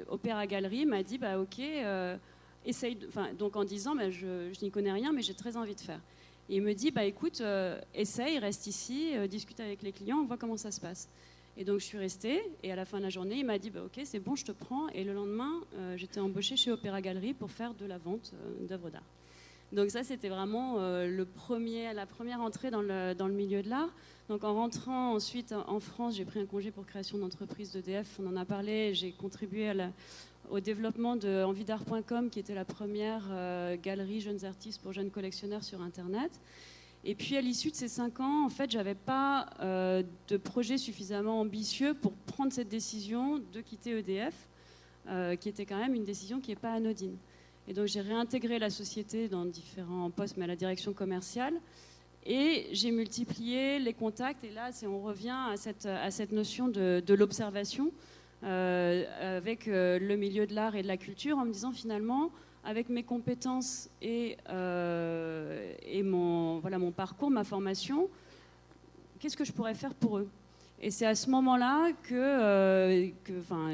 Opéra Galerie m'a dit, ok, essaye, donc en disant, je n'y connais rien, mais j'ai très envie de faire. Et il me dit, écoute, essaye, reste ici, discute avec les clients, on voit comment ça se passe. Et donc je suis restée, et à la fin de la journée, il m'a dit ok, c'est bon, je te prends. Et le lendemain, j'étais embauchée chez Opéra Galerie pour faire de la vente d'œuvres d'art. Donc ça, c'était vraiment la première entrée dans le milieu de l'art. Donc en rentrant ensuite en France, j'ai pris un congé pour création d'entreprise d'EDF, on en a parlé, j'ai contribué au développement de envidart.com, qui était la première galerie jeunes artistes pour jeunes collectionneurs sur Internet. Et puis à l'issue de ces 5 ans, en fait, j'avais pas de projet suffisamment ambitieux pour prendre cette décision de quitter EDF, qui était quand même une décision qui n'est pas anodine. Et donc j'ai réintégré la société dans différents postes, mais à la direction commerciale. Et j'ai multiplié les contacts. Et là, on revient à cette notion de l'observation avec le milieu de l'art et de la culture, en me disant finalement, avec mes compétences et mon parcours, ma formation, qu'est-ce que je pourrais faire pour eux? Et c'est à ce moment-là que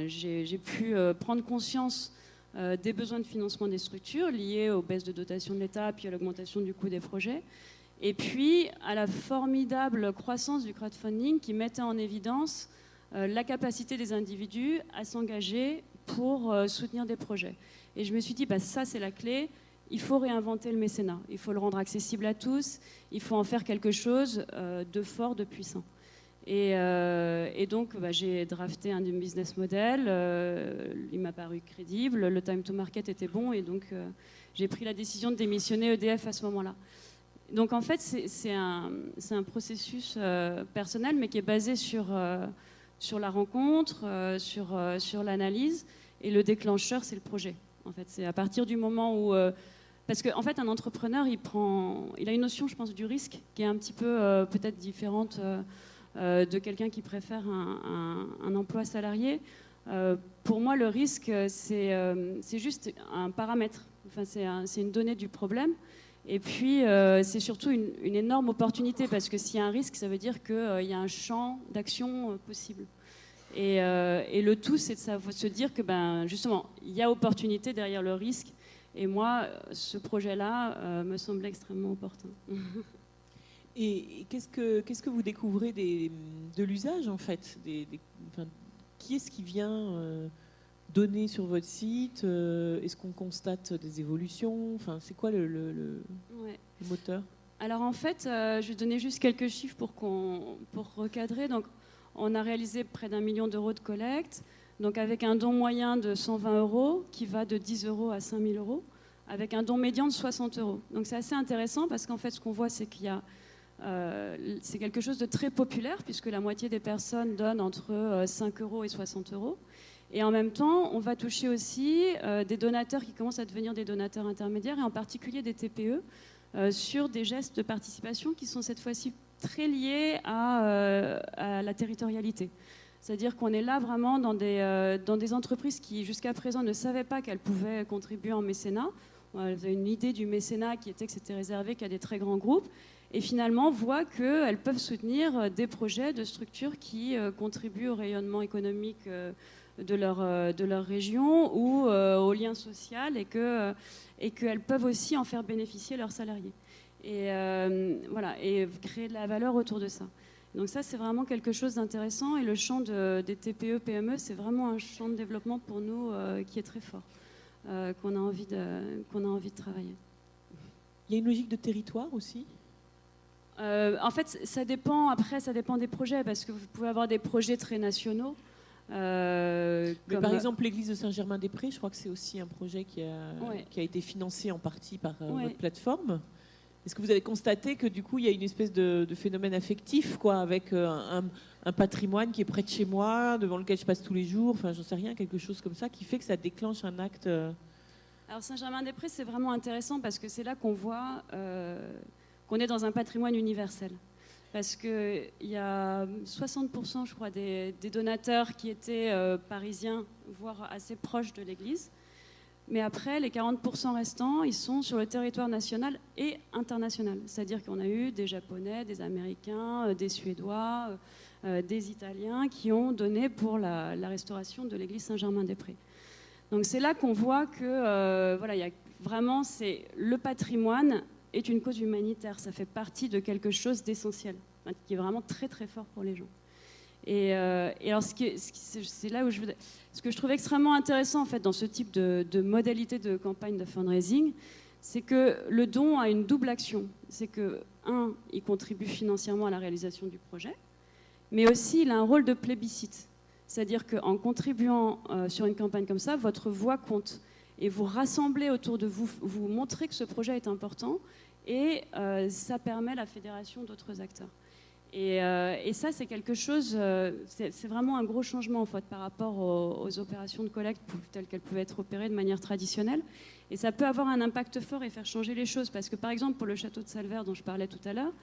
j'ai pu prendre conscience des besoins de financement des structures liés aux baisses de dotation de l'État, puis à l'augmentation du coût des projets, et puis à la formidable croissance du crowdfunding qui mettait en évidence la capacité des individus à s'engager pour soutenir des projets. Et je me suis dit, ça c'est la clé, il faut réinventer le mécénat, il faut le rendre accessible à tous, il faut en faire quelque chose de fort, de puissant. Et donc j'ai drafté un business model, il m'a paru crédible, le time to market était bon, et donc j'ai pris la décision de démissionner EDF à ce moment-là. Donc en fait c'est un processus personnel, mais qui est basé sur la rencontre, sur l'analyse, et le déclencheur c'est le projet. En fait, c'est à partir du moment où... parce qu'en fait, un entrepreneur, il a une notion, je pense, du risque qui est un petit peu peut-être différente de quelqu'un qui préfère un emploi salarié. Pour moi, le risque, c'est juste un paramètre. Enfin, c'est une donnée du problème. Et puis, c'est surtout une énorme opportunité, parce que s'il y a un risque, ça veut dire qu'il y a un champ d'action possible. Et le tout, c'est de se dire que, justement, il y a opportunité derrière le risque. Et moi, ce projet-là me semble extrêmement opportun. Et qu'est-ce que vous découvrez de l'usage, en fait qui est-ce qui vient données sur votre site? Est-ce qu'on constate des évolutions? Enfin, c'est quoi le Ouais. moteur? Alors en fait, je vais donner juste quelques chiffres pour recadrer. Donc, on a réalisé près d'1 million d'euros de collecte, donc avec un don moyen de 120 euros qui va de 10 euros à 5 000 euros, avec un don médian de 60 euros. Donc c'est assez intéressant parce qu'en fait, ce qu'on voit, c'est qu'il y a c'est quelque chose de très populaire puisque la moitié des personnes donnent entre 5 euros et 60 euros. Et en même temps, on va toucher aussi des donateurs qui commencent à devenir des donateurs intermédiaires et en particulier des TPE sur des gestes de participation qui sont cette fois-ci très liés à la territorialité. C'est-à-dire qu'on est là vraiment dans des entreprises qui jusqu'à présent ne savaient pas qu'elles pouvaient contribuer en mécénat. Elles avaient une idée du mécénat qui était que c'était réservé qu'à des très grands groupes et finalement voient qu'elles peuvent soutenir des projets de structures qui contribuent au rayonnement économique de leur région ou au lien social et qu'elles peuvent aussi en faire bénéficier leurs salariés. Et voilà, et créer de la valeur autour de ça. Donc ça, c'est vraiment quelque chose d'intéressant et le champ des TPE, PME, c'est vraiment un champ de développement pour nous qui est très fort, qu'on a envie de travailler. Il y a une logique de territoire aussi? En fait, ça dépend des projets, parce que vous pouvez avoir des projets très nationaux. Mais par exemple, l'église de Saint-Germain-des-Prés, je crois que c'est aussi un projet qui a été financé en partie par votre plateforme. Est-ce que vous avez constaté que du coup, il y a une espèce de phénomène affectif, quoi, avec un patrimoine qui est près de chez moi, devant lequel je passe tous les jours, enfin, j'en sais rien, quelque chose comme ça, qui fait que ça déclenche un acte Alors Saint-Germain-des-Prés, c'est vraiment intéressant parce que c'est là qu'on voit qu'on est dans un patrimoine universel. Parce qu'il y a 60%, je crois, des donateurs qui étaient parisiens, voire assez proches de l'église. Mais après, les 40% restants, ils sont sur le territoire national et international. C'est-à-dire qu'on a eu des Japonais, des Américains, des Suédois, des Italiens qui ont donné pour la restauration de l'église Saint-Germain-des-Prés. Donc c'est là qu'on voit que voilà, y a vraiment, le patrimoine est une cause humanitaire. Ça fait partie de quelque chose d'essentiel, qui est vraiment très très fort pour les gens. Et alors, c'est là où ce que je trouve extrêmement intéressant en fait dans ce type de modalité de campagne de fundraising, c'est que le don a une double action. C'est que, il contribue financièrement à la réalisation du projet, mais aussi il a un rôle de plébiscite. C'est-à-dire qu'en contribuant sur une campagne comme ça, votre voix compte. Et vous rassemblez autour de vous, vous montrez que ce projet est important, et ça permet la fédération d'autres acteurs. Et ça, c'est quelque chose, c'est vraiment un gros changement en fait, par rapport aux opérations de collecte telles qu'elles pouvaient être opérées de manière traditionnelle. Et ça peut avoir un impact fort et faire changer les choses. Parce que par exemple, pour le château de Salvert dont je parlais tout à l'heure,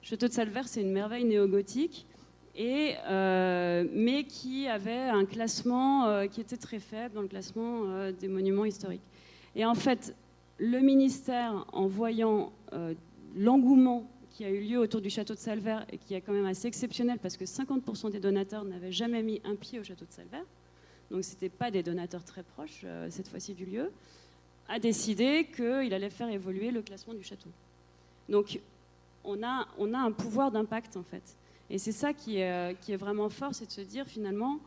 le château de Salvert, c'est une merveille néo-gothique, mais qui avait un classement qui était très faible dans le classement des monuments historiques. Et en fait, le ministère, en voyant l'engouement qui a eu lieu autour du château de Salvert et qui est quand même assez exceptionnel parce que 50% des donateurs n'avaient jamais mis un pied au château de Salvert, donc ce n'étaient pas des donateurs très proches cette fois-ci du lieu, a décidé qu'il allait faire évoluer le classement du château. Donc on a un pouvoir d'impact en fait. Et c'est ça qui est vraiment fort, c'est de se dire finalement,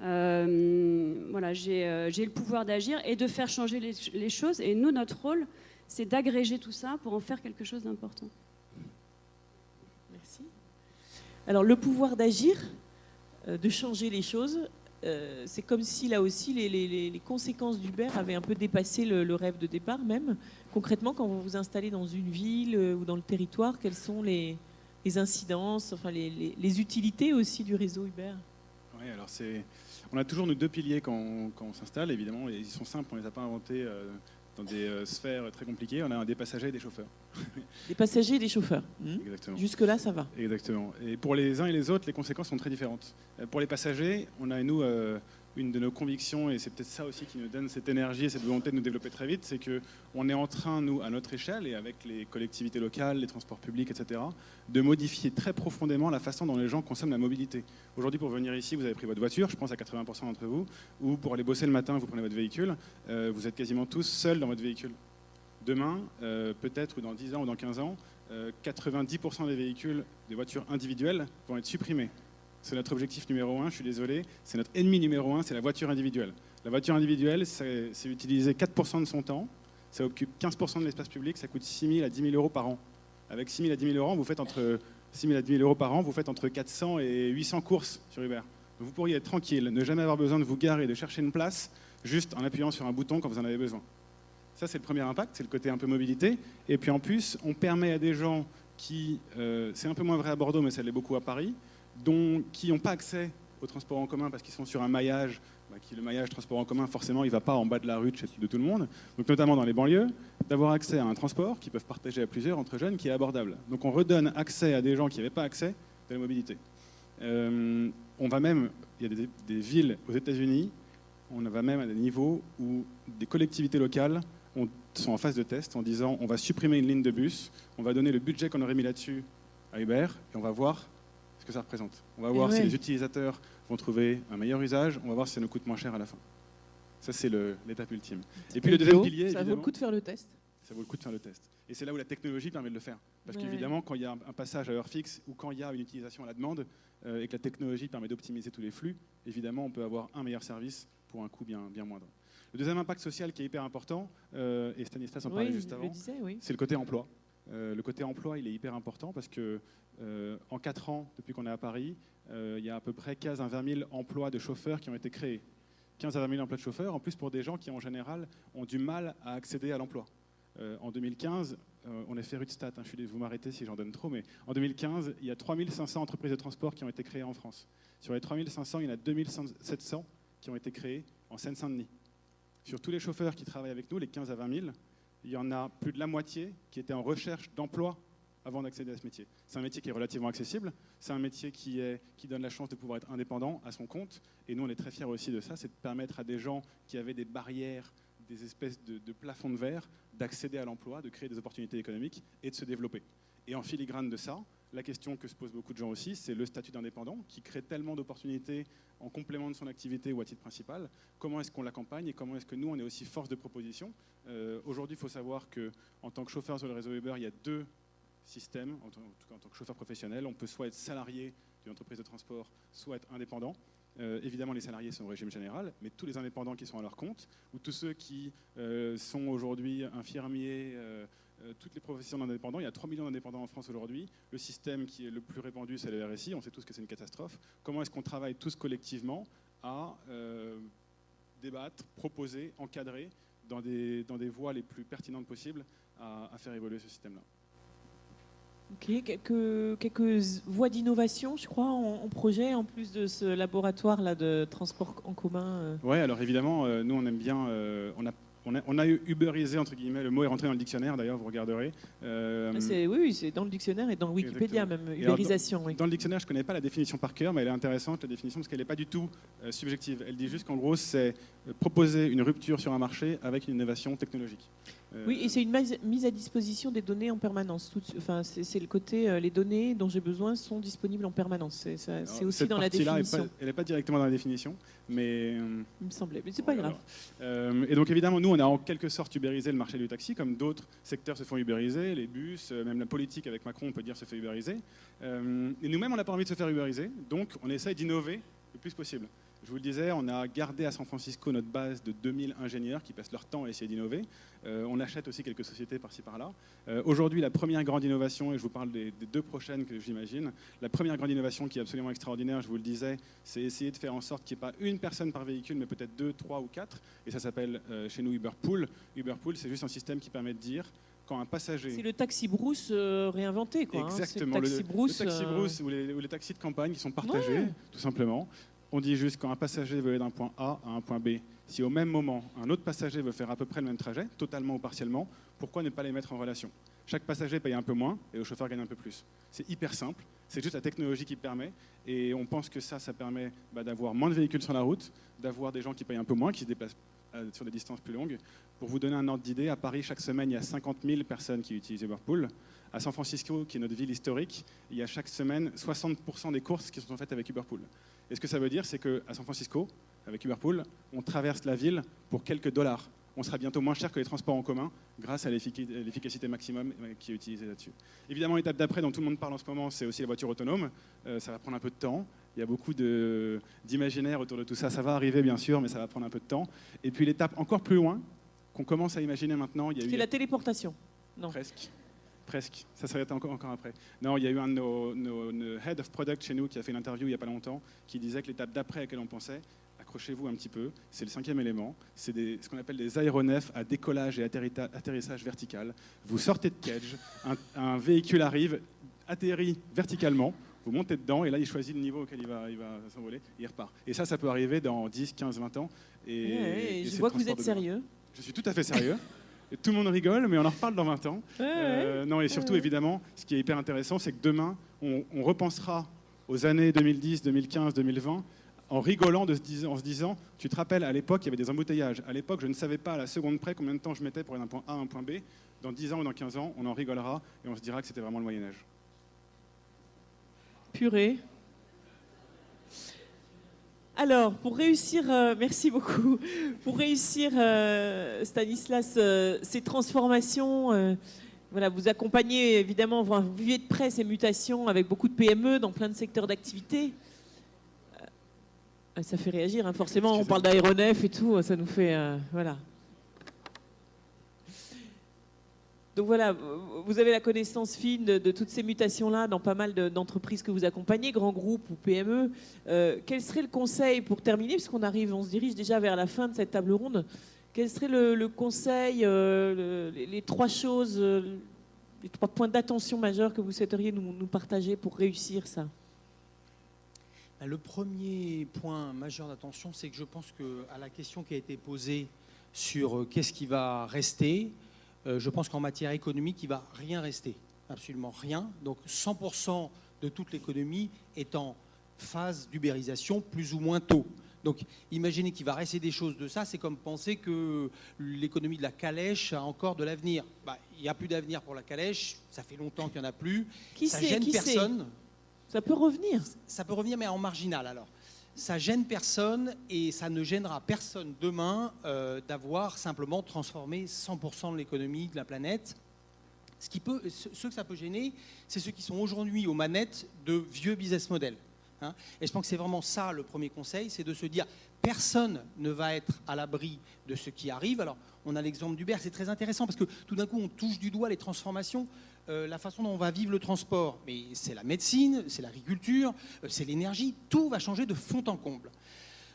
voilà, j'ai le pouvoir d'agir et de faire changer les choses. Et nous, notre rôle, c'est d'agréger tout ça pour en faire quelque chose d'important. Merci. Alors le pouvoir d'agir, de changer les choses, c'est comme si là aussi les conséquences d'Uber avaient un peu dépassé le rêve de départ même. Concrètement, quand vous vous installez dans une ville ou dans le territoire, quelles sont les incidences, enfin les utilités aussi du réseau Uber? Oui, alors on a toujours nos deux piliers quand on s'installe, évidemment, et ils sont simples, on ne les a pas inventés dans des sphères très compliquées. On a des passagers et des chauffeurs. Des passagers et des chauffeurs. Exactement. Jusque-là, ça va. Exactement. Et pour les uns et les autres, les conséquences sont très différentes. Pour les passagers, on a, nous, une de nos convictions, et c'est peut-être ça aussi qui nous donne cette énergie et cette volonté de nous développer très vite, c'est qu'on est en train, nous, à notre échelle, et avec les collectivités locales, les transports publics, etc., de modifier très profondément la façon dont les gens consomment la mobilité. Aujourd'hui, pour venir ici, vous avez pris votre voiture, je pense à 80% d'entre vous, ou pour aller bosser le matin, vous prenez votre véhicule, vous êtes quasiment tous seuls dans votre véhicule. Demain, peut-être, ou dans 10 ans, ou dans 15 ans, 90% des véhicules, des voitures individuelles, vont être supprimés. C'est notre objectif numéro 1, je suis désolé, c'est notre ennemi numéro 1, c'est la voiture individuelle. La voiture individuelle, c'est utiliser 4% de son temps, ça occupe 15% de l'espace public, ça coûte 6 000 à 10 000 euros par an. Avec 6 000 à 10 000 euros, vous faites entre 6 000 à 10 000 euros par an, vous faites entre 400 et 800 courses sur Uber. Donc vous pourriez être tranquille, ne jamais avoir besoin de vous garer, de chercher une place, juste en appuyant sur un bouton quand vous en avez besoin. Ça, c'est le premier impact, c'est le côté un peu mobilité. Et puis en plus, on permet à des gens qui, c'est un peu moins vrai à Bordeaux, mais ça l'est beaucoup à Paris, qui n'ont pas accès au transport en commun parce qu'ils sont sur un maillage, le maillage transport en commun, forcément, il ne va pas en bas de la rue de tout le monde, donc notamment dans les banlieues, d'avoir accès à un transport qu'ils peuvent partager à plusieurs entre jeunes qui est abordable. Donc on redonne accès à des gens qui n'avaient pas accès à la mobilité. On va même, il y a des villes aux États-Unis, on va même à des niveaux où des collectivités locales sont en phase de test en disant on va supprimer une ligne de bus, on va donner le budget qu'on aurait mis là-dessus à Uber et on va voir ce que ça représente. On va voir si les utilisateurs vont trouver un meilleur usage, on va voir si ça nous coûte moins cher à la fin. Ça, c'est l'étape ultime. Et puis le deuxième pilier, ça vaut le coup de faire le test. Ça vaut le coup de faire le test. Et c'est là où la technologie permet de le faire. Parce qu'évidemment, quand il y a un passage à heure fixe ou quand il y a une utilisation à la demande et que la technologie permet d'optimiser tous les flux, évidemment, on peut avoir un meilleur service pour un coût bien moindre. Le deuxième impact social qui est hyper important, et Stanislas en parlait juste avant, c'est le côté emploi. Le côté emploi, il est hyper important parce que en 4 ans, depuis qu'on est à Paris, il y a à peu près 15 à 20 000 emplois de chauffeurs qui ont été créés. 15 à 20 000 emplois de chauffeurs, en plus pour des gens qui, en général, ont du mal à accéder à l'emploi. En 2015, on est féru de stats, vous m'arrêtez si j'en donne trop, mais en 2015, il y a 3 500 entreprises de transport qui ont été créées en France. Sur les 3 500, il y en a 2 700 qui ont été créées en Seine-Saint-Denis. Sur tous les chauffeurs qui travaillent avec nous, les 15 à 20 000, il y en a plus de la moitié qui étaient en recherche d'emploi avant d'accéder à ce métier. C'est un métier qui est relativement accessible, c'est un métier qui donne la chance de pouvoir être indépendant à son compte, et nous on est très fiers aussi de ça, c'est de permettre à des gens qui avaient des barrières, des espèces de plafonds de verre, d'accéder à l'emploi, de créer des opportunités économiques et de se développer. Et en filigrane de ça, la question que se posent beaucoup de gens aussi, c'est le statut d'indépendant qui crée tellement d'opportunités en complément de son activité ou à titre principal. Comment est-ce qu'on l'accompagne et comment est-ce que nous, on est aussi force de proposition. Aujourd'hui, il faut savoir qu'en tant que chauffeur sur le réseau Uber, il y a 2 systèmes, en tout cas en tant que chauffeur professionnel. On peut soit être salarié d'une entreprise de transport, soit être indépendant. Évidemment, les salariés sont au régime général, mais tous les indépendants qui sont à leur compte, ou tous ceux qui sont aujourd'hui infirmiers, toutes les professions d'indépendants, il y a 3 millions d'indépendants en France aujourd'hui. Le système qui est le plus répandu, c'est le RSI, on sait tous que c'est une catastrophe. Comment est-ce qu'on travaille tous collectivement à débattre, proposer, encadrer dans des voies les plus pertinentes possibles à faire évoluer ce système-là? Ok, quelques voies d'innovation, je crois, en projet, en plus de ce laboratoire-là de transport en commun. Oui, alors évidemment, nous on aime bien, on a uberisé, entre guillemets, le mot est rentré dans le dictionnaire, d'ailleurs, vous regarderez. Oui, c'est dans le dictionnaire et dans Wikipédia même, uberisation. Dans le dictionnaire, je ne connais pas la définition par cœur, mais elle est intéressante, la définition, parce qu'elle n'est pas du tout subjective. Elle dit juste qu'en gros, c'est proposer une rupture sur un marché avec une innovation technologique. Oui, et c'est une mise à disposition des données en permanence. Enfin, c'est le côté, les données dont j'ai besoin sont disponibles en permanence. C'est aussi dans la définition. Elle n'est pas directement dans la définition, mais... Il me semblait, mais c'est pas grave. Et donc évidemment, nous, on a en quelque sorte ubérisé le marché du taxi, comme d'autres secteurs se font ubériser, les bus, même la politique avec Macron, on peut dire, se fait ubériser. Et nous-mêmes, on n'a pas envie de se faire ubériser, donc on essaye d'innover le plus possible. Je vous le disais, on a gardé à San Francisco notre base de 2000 ingénieurs qui passent leur temps à essayer d'innover. On achète aussi quelques sociétés par-ci par-là. Aujourd'hui, la première grande innovation, et je vous parle des 2 prochaines que j'imagine, la première grande innovation qui est absolument extraordinaire, je vous le disais, c'est essayer de faire en sorte qu'il n'y ait pas une personne par véhicule, mais peut-être 2, 3 ou 4. Et ça s'appelle chez nous Uber Pool. Uber Pool, c'est juste un système qui permet de dire quand un passager... C'est le taxi brousse réinventé, quoi. Exactement, le taxi brousse, ou les taxis de campagne qui sont partagés, tout simplement. On dit juste quand un passager veut aller d'un point A à un point B, si au même moment, un autre passager veut faire à peu près le même trajet, totalement ou partiellement, pourquoi ne pas les mettre en relation? Chaque passager paye un peu moins et le chauffeur gagne un peu plus. C'est hyper simple, c'est juste la technologie qui permet, et on pense que ça permet d'avoir moins de véhicules sur la route, d'avoir des gens qui payent un peu moins, qui se déplacent sur des distances plus longues. Pour vous donner un ordre d'idée, à Paris, chaque semaine, il y a 50 000 personnes qui utilisent Uberpool. À San Francisco, qui est notre ville historique, il y a chaque semaine 60% des courses qui sont faites avec Uberpool. Et ce que ça veut dire, c'est qu'à San Francisco, avec Uberpool, on traverse la ville pour quelques dollars. on sera bientôt moins cher que les transports en commun grâce à l'efficacité maximum qui est utilisée là-dessus. Évidemment, l'étape d'après dont tout le monde parle en ce moment, c'est aussi la voiture autonome. Ça va prendre un peu de temps. Il y a beaucoup d'imaginaire autour de tout ça. Ça va arriver, bien sûr, mais ça va prendre un peu de temps. Et puis l'étape encore plus loin, qu'on commence à imaginer maintenant. C'est la téléportation. Non. Presque. Ça serait encore après. Non, il y a eu un de nos head of product chez nous qui a fait une interview il n'y a pas longtemps, qui disait que l'étape d'après à laquelle on pensait, accrochez-vous un petit peu, c'est le 5e élément, c'est ce qu'on appelle des aéronefs à décollage et atterrissage vertical. Vous sortez de cage, un véhicule arrive, atterrit verticalement, vous montez dedans et là il choisit le niveau auquel il va s'envoler et il repart. Et ça peut arriver dans 10, 15, 20 ans. Et je vois que vous êtes sérieux. Je suis tout à fait sérieux. Tout le monde rigole, mais on en reparle dans 20 ans. Non, et surtout, évidemment, ce qui est hyper intéressant, c'est que demain, on repensera aux années 2010, 2015, 2020, en rigolant, en se disant, tu te rappelles, à l'époque, il y avait des embouteillages. À l'époque, je ne savais pas à la seconde près combien de temps je mettais pour aller d'un point A à un point B. Dans 10 ans ou dans 15 ans, on en rigolera et on se dira que c'était vraiment le Moyen-Âge. Purée. Alors, pour réussir, merci beaucoup, pour réussir, Stanislas, ces transformations, voilà, vous accompagnez évidemment, vous vivez de près ces mutations avec beaucoup de PME dans plein de secteurs d'activité. Ça fait réagir, hein, forcément, on parle d'aéronefs et tout, ça nous fait, voilà. Donc voilà, vous avez la connaissance fine de toutes ces mutations-là dans pas mal d'entreprises que vous accompagnez, grands groupes ou PME. Quel serait le conseil pour terminer, puisqu'on on se dirige déjà vers la fin de cette table ronde, quel serait le conseil, les 3 choses, les 3 points d'attention majeurs que vous souhaiteriez nous partager pour réussir ça? Le premier point majeur d'attention, c'est que je pense qu'à la question qui a été posée sur qu'est-ce qui va rester, je pense qu'en matière économique, il ne va rien rester, absolument rien. Donc 100% de toute l'économie est en phase d'ubérisation plus ou moins tôt. Donc imaginez qu'il va rester des choses de ça, c'est comme penser que l'économie de la calèche a encore de l'avenir. Il n'y a plus d'avenir pour la calèche, ça fait longtemps qu'il n'y en a plus. Ça gêne personne. Ça peut revenir. Ça peut revenir, mais en marginal alors. Ça gêne personne et ça ne gênera personne demain d'avoir simplement transformé 100% de l'économie de la planète. Ceux que ça peut gêner, c'est ceux qui sont aujourd'hui aux manettes de vieux business models. Hein. Et je pense que c'est vraiment ça le premier conseil, c'est de se dire personne ne va être à l'abri de ce qui arrive. Alors on a l'exemple d'Uber, c'est très intéressant parce que tout d'un coup on touche du doigt les transformations. La façon dont on va vivre le transport, mais c'est la médecine, c'est l'agriculture, c'est l'énergie, tout va changer de fond en comble.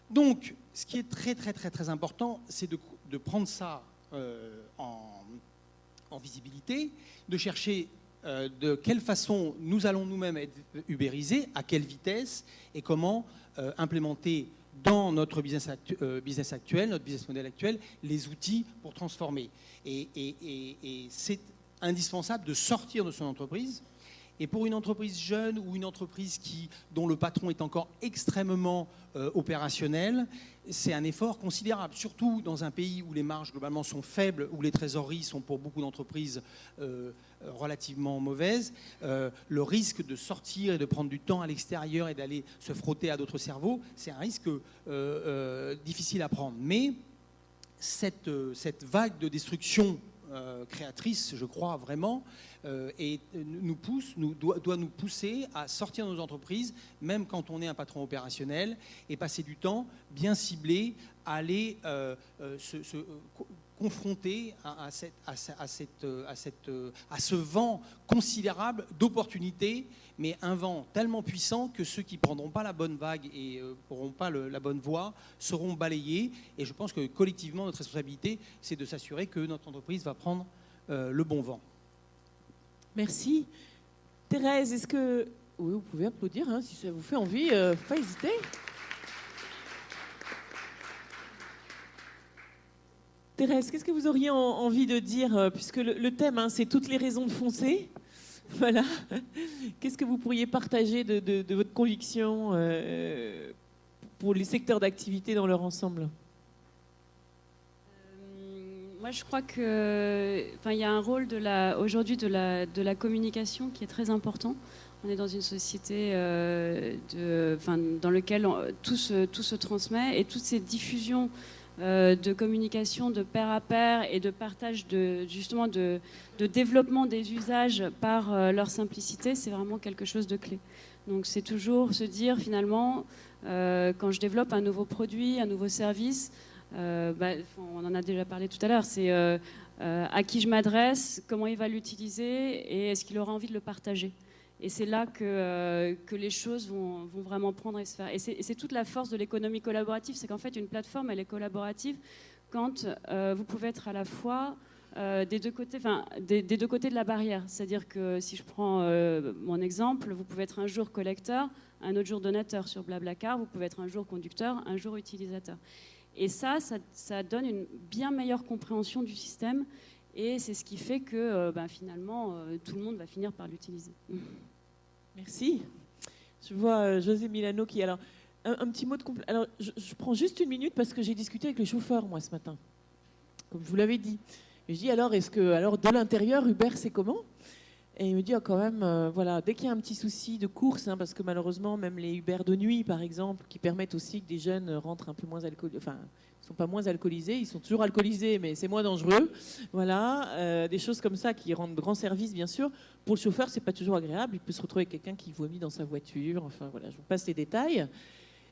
Donc, ce qui est très très très très important, c'est de prendre ça en visibilité, de chercher de quelle façon nous allons nous-mêmes être ubérisés, à quelle vitesse et comment implémenter dans notre business actuel, notre business model actuel, les outils pour transformer. Et c'est indispensable de sortir de son entreprise. Et pour une entreprise jeune ou une entreprise dont le patron est encore extrêmement opérationnel, c'est un effort considérable, surtout dans un pays où les marges globalement sont faibles, où les trésoreries sont pour beaucoup d'entreprises relativement mauvaises. Le risque de sortir et de prendre du temps à l'extérieur et d'aller se frotter à d'autres cerveaux, c'est un risque difficile à prendre. Mais cette vague de destruction créatrice, je crois vraiment, doit nous pousser à sortir de nos entreprises, même quand on est un patron opérationnel, et passer du temps bien ciblé à aller se confronter à ce vent considérable d'opportunités, mais un vent tellement puissant que ceux qui ne prendront pas la bonne vague et n'auront pas la bonne voie seront balayés. Et je pense que collectivement, notre responsabilité, c'est de s'assurer que notre entreprise va prendre le bon vent. Merci. Thérèse, est-ce que... Oui, vous pouvez applaudir, hein, si ça vous fait envie, pas hésiter. Thérèse, qu'est-ce que vous auriez envie de dire, puisque le thème, hein, c'est toutes les raisons de foncer. Voilà. Qu'est-ce que vous pourriez partager de votre conviction pour les secteurs d'activité dans leur ensemble? Moi, je crois que, il y a un rôle aujourd'hui de la communication qui est très important. On est dans une société dans laquelle tout se transmet, et toutes ces diffusions de communication de pair à pair et de partage justement de développement des usages par leur simplicité, c'est vraiment quelque chose de clé. Donc c'est toujours se dire finalement, quand je développe un nouveau produit, un nouveau service, on en a déjà parlé tout à l'heure, c'est à qui je m'adresse, comment il va l'utiliser et est-ce qu'il aura envie de le partager. Et c'est là que les choses vont vraiment prendre et se faire. Et c'est toute la force de l'économie collaborative, c'est qu'en fait une plateforme elle est collaborative quand vous pouvez être à la fois des deux côtés de la barrière. C'est-à-dire que si je prends mon exemple, vous pouvez être un jour collecteur, un autre jour donateur sur Blablacar, vous pouvez être un jour conducteur, un jour utilisateur. Et ça donne une bien meilleure compréhension du système et c'est ce qui fait que finalement tout le monde va finir par l'utiliser. Merci. Je vois José Milano qui... Alors, un petit mot de complément. Alors, je prends juste une minute parce que j'ai discuté avec les chauffeurs, moi, ce matin. Comme je vous l'avais dit. Et je dis, alors, de l'intérieur, Uber, c'est comment ? Et il me dit, quand même, voilà, dès qu'il y a un petit souci de course, parce que malheureusement, même les Uber de nuit, par exemple, qui permettent aussi que des jeunes rentrent un peu moins alcoolisés, enfin, ils ne sont pas moins alcoolisés, ils sont toujours alcoolisés, mais c'est moins dangereux. Voilà, des choses comme ça qui rendent grand service, bien sûr. Pour le chauffeur, c'est pas toujours agréable. Il peut se retrouver avec quelqu'un qui vomit dans sa voiture. Enfin, voilà, je vous passe les détails.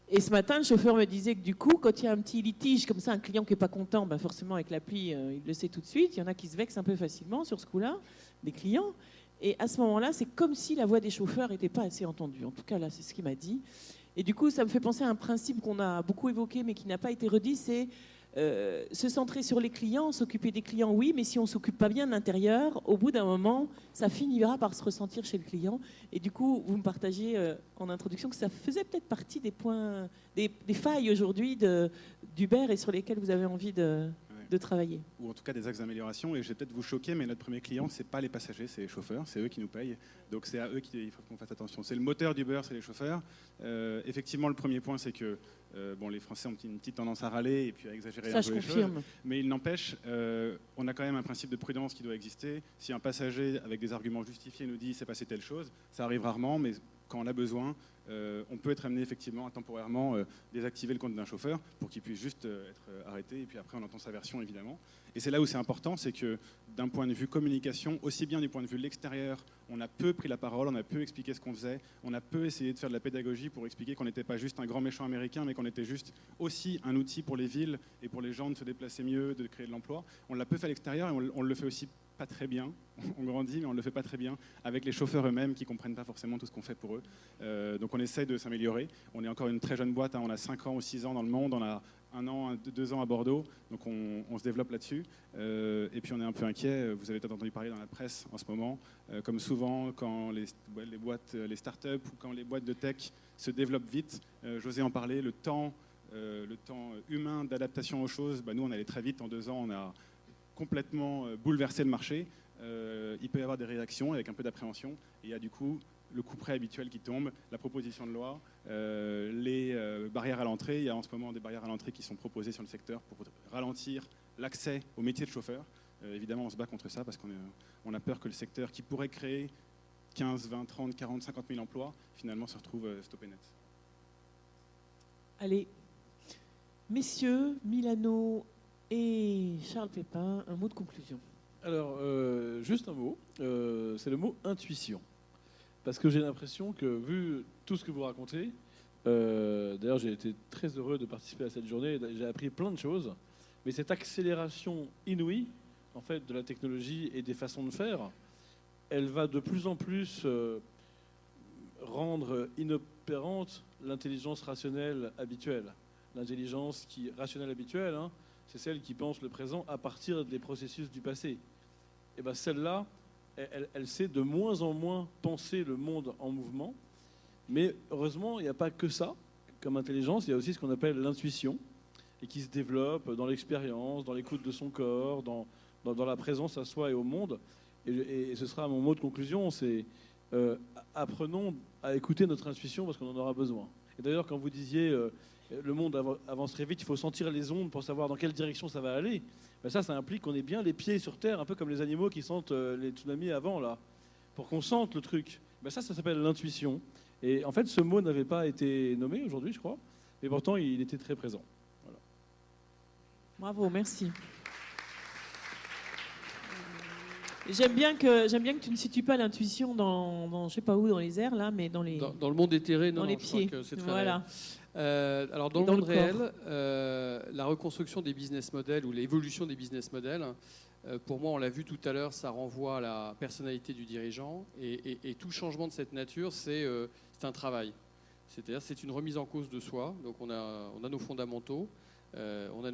Et ce matin, le chauffeur me disait que du coup, quand il y a un petit litige comme ça, un client qui n'est pas content, forcément, avec l'appli, il le sait tout de suite. Il y en a qui se vexent un peu facilement sur ce coup-là, des clients. Et à ce moment-là, c'est comme si la voix des chauffeurs n'était pas assez entendue. En tout cas, là, c'est ce qu'il m'a dit. Et du coup, ça me fait penser à un principe qu'on a beaucoup évoqué, mais qui n'a pas été redit, c'est se centrer sur les clients, s'occuper des clients, oui, mais si on ne s'occupe pas bien de l'intérieur, au bout d'un moment, ça finira par se ressentir chez le client. Et du coup, vous me partagez en introduction que ça faisait peut-être partie des points, des failles aujourd'hui d'Uber et sur lesquelles vous avez envie de travailler. Ou en tout cas des axes d'amélioration. Et je vais peut-être vous choquer, mais notre premier client, ce n'est pas les passagers, c'est les chauffeurs, c'est eux qui nous payent. Donc c'est à eux qu'il faut qu'on fasse attention. C'est le moteur d'Uber, c'est les chauffeurs. Effectivement, le premier point, c'est que les Français ont une petite tendance à râler et puis à exagérer ça, un peu les choses. Mais il n'empêche, on a quand même un principe de prudence qui doit exister. Si un passager, avec des arguments justifiés, nous dit « c'est passé telle chose », ça arrive rarement, mais quand on a besoin, on peut être amené effectivement à temporairement désactiver le compte d'un chauffeur pour qu'il puisse juste être arrêté et puis après on entend sa version évidemment. Et c'est là où c'est important, c'est que d'un point de vue communication, aussi bien du point de vue de l'extérieur, on a peu pris la parole, on a peu expliqué ce qu'on faisait, on a peu essayé de faire de la pédagogie pour expliquer qu'on n'était pas juste un grand méchant américain, mais qu'on était juste aussi un outil pour les villes et pour les gens de se déplacer mieux, de créer de l'emploi. On l'a peu fait à l'extérieur et on le fait aussi pas très bien. On grandit, mais on ne le fait pas très bien avec les chauffeurs eux-mêmes qui ne comprennent pas forcément tout ce qu'on fait pour eux. Donc on essaie de s'améliorer. On est encore une très jeune boîte, on a 5 ans ou 6 ans dans le monde, on a 1 an, 2 ans à Bordeaux, donc on se développe là-dessus. Et puis on est un peu inquiet, vous avez peut-être entendu parler dans la presse en ce moment, comme souvent quand les boîtes, les startups ou quand les boîtes de tech se développent vite, José en parlait, le temps humain d'adaptation aux choses, nous on allait très vite, en 2 ans on a complètement bouleversé le marché. Il peut y avoir des réactions avec un peu d'appréhension et il y a du coup le couperet habituel qui tombe, la proposition de loi, les barrières à l'entrée. Il y a en ce moment des barrières à l'entrée qui sont proposées sur le secteur pour ralentir l'accès au métier de chauffeur. Évidemment, on se bat contre ça parce qu'on a peur que le secteur qui pourrait créer 15, 20, 30, 40, 50 000 emplois, finalement se retrouve stoppé net. Allez, messieurs, Milano et Charles Pépin, un mot de conclusion. Alors, juste un mot, c'est le mot intuition. Parce que j'ai l'impression que, vu tout ce que vous racontez, d'ailleurs j'ai été très heureux de participer à cette journée, j'ai appris plein de choses, mais cette accélération inouïe, en fait, de la technologie et des façons de faire, elle va de plus en plus rendre inopérante l'intelligence rationnelle habituelle. L'intelligence rationnelle habituelle, c'est celle qui pense le présent à partir des processus du passé. Et bien celle-là, elle sait de moins en moins penser le monde en mouvement, mais heureusement, il n'y a pas que ça comme intelligence, il y a aussi ce qu'on appelle l'intuition, et qui se développe dans l'expérience, dans l'écoute de son corps, dans la présence à soi et au monde. Et ce sera mon mot de conclusion, c'est apprenons à écouter notre intuition parce qu'on en aura besoin. Et d'ailleurs, quand vous disiez le monde avance très vite, il faut sentir les ondes pour savoir dans quelle direction ça va aller. Ben ça implique qu'on ait bien les pieds sur terre, un peu comme les animaux qui sentent les tsunamis avant, là, pour qu'on sente le truc. Ben ça s'appelle l'intuition. Et en fait, ce mot n'avait pas été nommé aujourd'hui, je crois, mais pourtant, il était très présent. Voilà. Bravo, merci. J'aime bien que tu ne situes pas l'intuition dans je sais pas où, dans les airs, là, mais dans les, Dans le monde éthéré, non, dans les non, je crois pieds. que c'est très Voilà. réel. Alors dans Et le dans monde le corps. réel, la reconstruction des business models ou l'évolution des business models, pour moi, on l'a vu tout à l'heure, ça renvoie à la personnalité du dirigeant. Et tout changement de cette nature, c'est un travail. C'est-à-dire c'est une remise en cause de soi. Donc on a nos fondamentaux, on a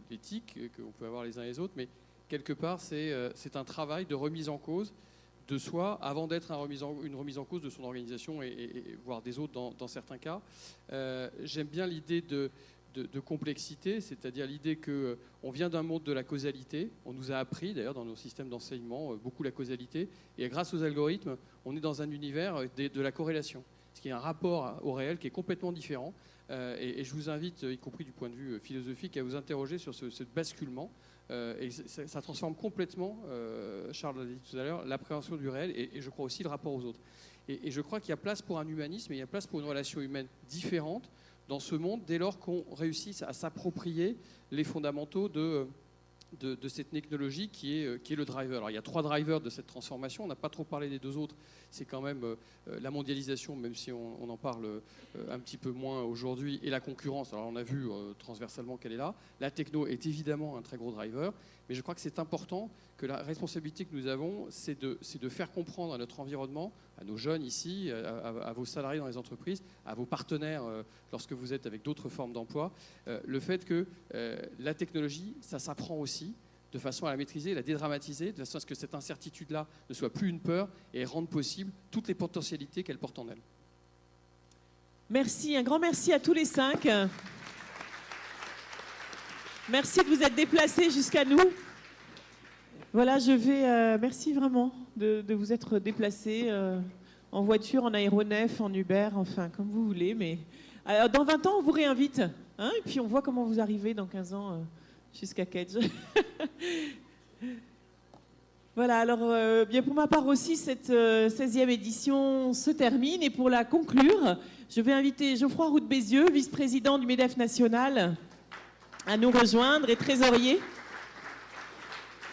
l'éthique qu'on peut avoir les uns et les autres, mais quelque part, c'est un travail de remise en cause de soi avant d'être une remise en cause de son organisation et voire des autres dans certains cas. J'aime bien l'idée de complexité, c'est-à-dire l'idée qu'on vient d'un monde de la causalité. On nous a appris, d'ailleurs, dans nos systèmes d'enseignement, beaucoup la causalité. Et grâce aux algorithmes, on est dans un univers de la corrélation, ce qui est un rapport au réel qui est complètement différent. Et je vous invite, y compris du point de vue philosophique, à vous interroger sur ce basculement. Et ça transforme complètement, Charles l'a dit tout à l'heure, l'appréhension du réel et je crois aussi le rapport aux autres. Et je crois qu'il y a place pour un humanisme et il y a place pour une relation humaine différente dans ce monde dès lors qu'on réussit à s'approprier les fondamentaux de cette technologie qui est le driver. Alors il y a 3 drivers de cette transformation, on n'a pas trop parlé des 2 autres, c'est quand même la mondialisation, même si on en parle un petit peu moins aujourd'hui, et la concurrence. Alors on a vu transversalement qu'elle est là. La techno est évidemment un très gros driver, mais je crois que c'est important que la responsabilité que nous avons, c'est de faire comprendre à notre environnement, à nos jeunes ici, à vos salariés dans les entreprises, à vos partenaires lorsque vous êtes avec d'autres formes d'emploi, le fait que la technologie, ça s'apprend aussi, de façon à la maîtriser, la dédramatiser, de façon à ce que cette incertitude-là ne soit plus une peur et rende possible toutes les potentialités qu'elle porte en elle. Merci, un grand merci à tous les 5. Merci de vous être déplacés jusqu'à nous. Voilà, merci vraiment de vous être déplacés en voiture, en aéronef, en Uber, enfin, comme vous voulez. Mais dans 20 ans, on vous réinvite. Hein, et puis on voit comment vous arrivez dans 15 ans jusqu'à Kedge. Voilà, alors bien pour ma part aussi, cette 16e édition se termine. Et pour la conclure, je vais inviter Geoffroy Roux de Bézieux, vice-président du MEDEF national, à nous rejoindre et trésorier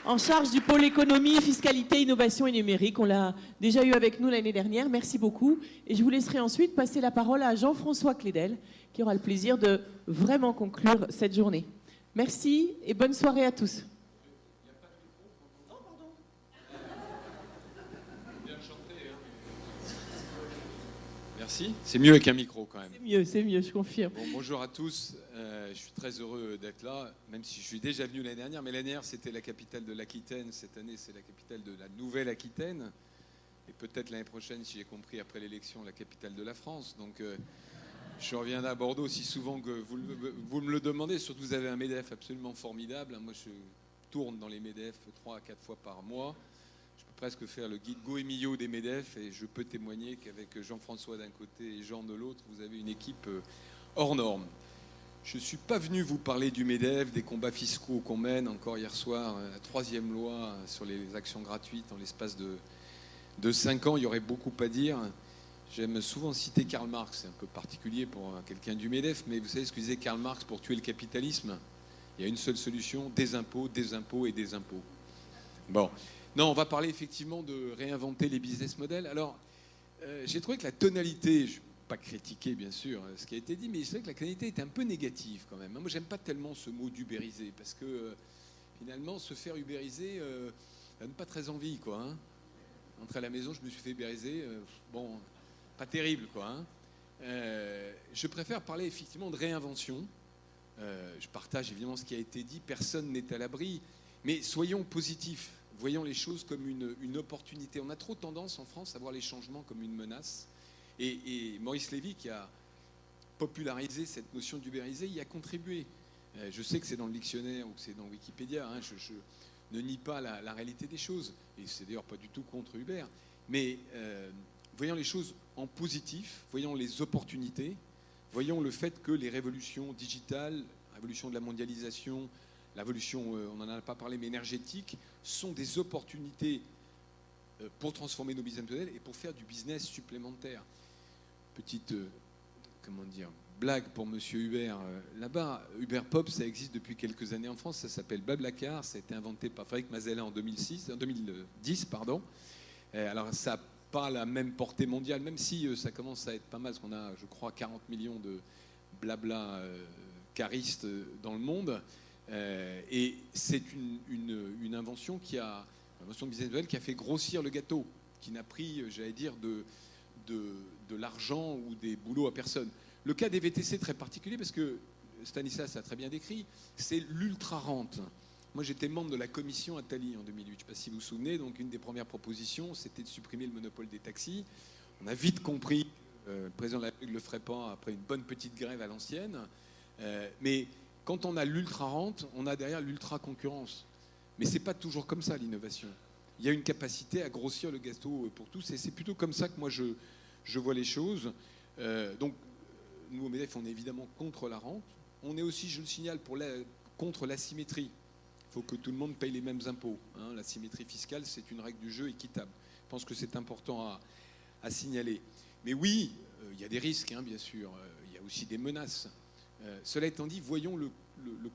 en charge du pôle économie, fiscalité, innovation et numérique. On l'a déjà eu avec nous l'année dernière. Merci beaucoup. Et je vous laisserai ensuite passer la parole à Jean-François Clédel, qui aura le plaisir de vraiment conclure cette journée. Merci et bonne soirée à tous. Merci. C'est mieux avec un micro quand même. C'est mieux, je confirme. Bon, bonjour à tous. Je suis très heureux d'être là, même si je suis déjà venu l'année dernière. Mais l'année dernière, c'était la capitale de l'Aquitaine. Cette année, c'est la capitale de la Nouvelle-Aquitaine. Et peut-être l'année prochaine, si j'ai compris, après l'élection, la capitale de la France. Donc, je reviendrai à Bordeaux aussi souvent que vous me le demandez. Surtout, vous avez un MEDEF absolument formidable. Moi, je tourne dans les MEDEF 3 à 4 fois par mois. Je peux presque faire le guide Goemio des MEDEF. Et je peux témoigner qu'avec Jean-François d'un côté et Jean de l'autre, vous avez une équipe hors norme. Je ne suis pas venu vous parler du MEDEF, des combats fiscaux qu'on mène. Encore hier soir, la 3e loi sur les actions gratuites en l'espace de 5 ans. Il y aurait beaucoup à dire. J'aime souvent citer Karl Marx. C'est un peu particulier pour quelqu'un du MEDEF, mais vous savez ce que disait Karl Marx pour tuer le capitalisme? Il y a une seule solution, des impôts, des impôts et des impôts. Bon. Non, on va parler effectivement de réinventer les business models. Alors, j'ai trouvé que la tonalité... pas critiquer bien sûr ce qui a été dit, mais c'est vrai que la tonalité était un peu négative quand même. Moi, j'aime pas tellement ce mot d'ubériser, parce que finalement, se faire ubériser, ça donne pas très envie, quoi. Hein. Entré à la maison, je me suis fait ubériser, bon, pas terrible, quoi. Hein. Je préfère parler effectivement de réinvention. Je partage évidemment ce qui a été dit, personne n'est à l'abri, mais soyons positifs, voyons les choses comme une opportunité. On a trop tendance en France à voir les changements comme une menace. Et Maurice Lévy, qui a popularisé cette notion d'ubériser, y a contribué. Je sais que c'est dans le dictionnaire ou que c'est dans Wikipédia. Hein, je ne nie pas la réalité des choses. Et c'est d'ailleurs pas du tout contre Uber. Mais voyons les choses en positif, voyons les opportunités, voyons le fait que les révolutions digitales, la révolution de la mondialisation, la révolution, on n'en a pas parlé, mais énergétique, sont des opportunités pour transformer nos business models et pour faire du business supplémentaire. Petite blague pour Monsieur Hubert. Là-bas, Uber Pop, ça existe depuis quelques années en France. Ça s'appelle Blablacar. Ça a été inventé par Frédéric Mazella en 2010. Pardon. Alors, ça n'a pas la même portée mondiale, même si ça commence à être pas mal, parce qu'on a, je crois, 40 millions de blabla caristes dans le monde. Et c'est une invention une invention de business model qui a fait grossir le gâteau, qui n'a pris, j'allais dire, de l'argent ou des boulots à personne. Le cas des VTC est très particulier parce que Stanislas a très bien décrit, c'est l'ultra-rente. Moi, j'étais membre de la commission Attali en 2008. Je ne sais pas si vous vous souvenez. Donc, une des premières propositions, c'était de supprimer le monopole des taxis. On a vite compris que le président de la République ne le ferait pas après une bonne petite grève à l'ancienne. Mais quand on a l'ultra-rente, on a derrière l'ultra-concurrence. Mais ce n'est pas toujours comme ça, l'innovation. Il y a une capacité à grossir le gâteau pour tous. Et c'est plutôt comme ça que moi, je vois les choses. Donc, nous, au MEDEF, on est évidemment contre la rente. On est aussi, je le signale, contre l'asymétrie. Il faut que tout le monde paye les mêmes impôts. La symétrie fiscale, c'est une règle du jeu équitable. Je pense que c'est important à signaler. Mais oui, il y a des risques, bien sûr. Il y a aussi des menaces. Cela étant dit, voyons le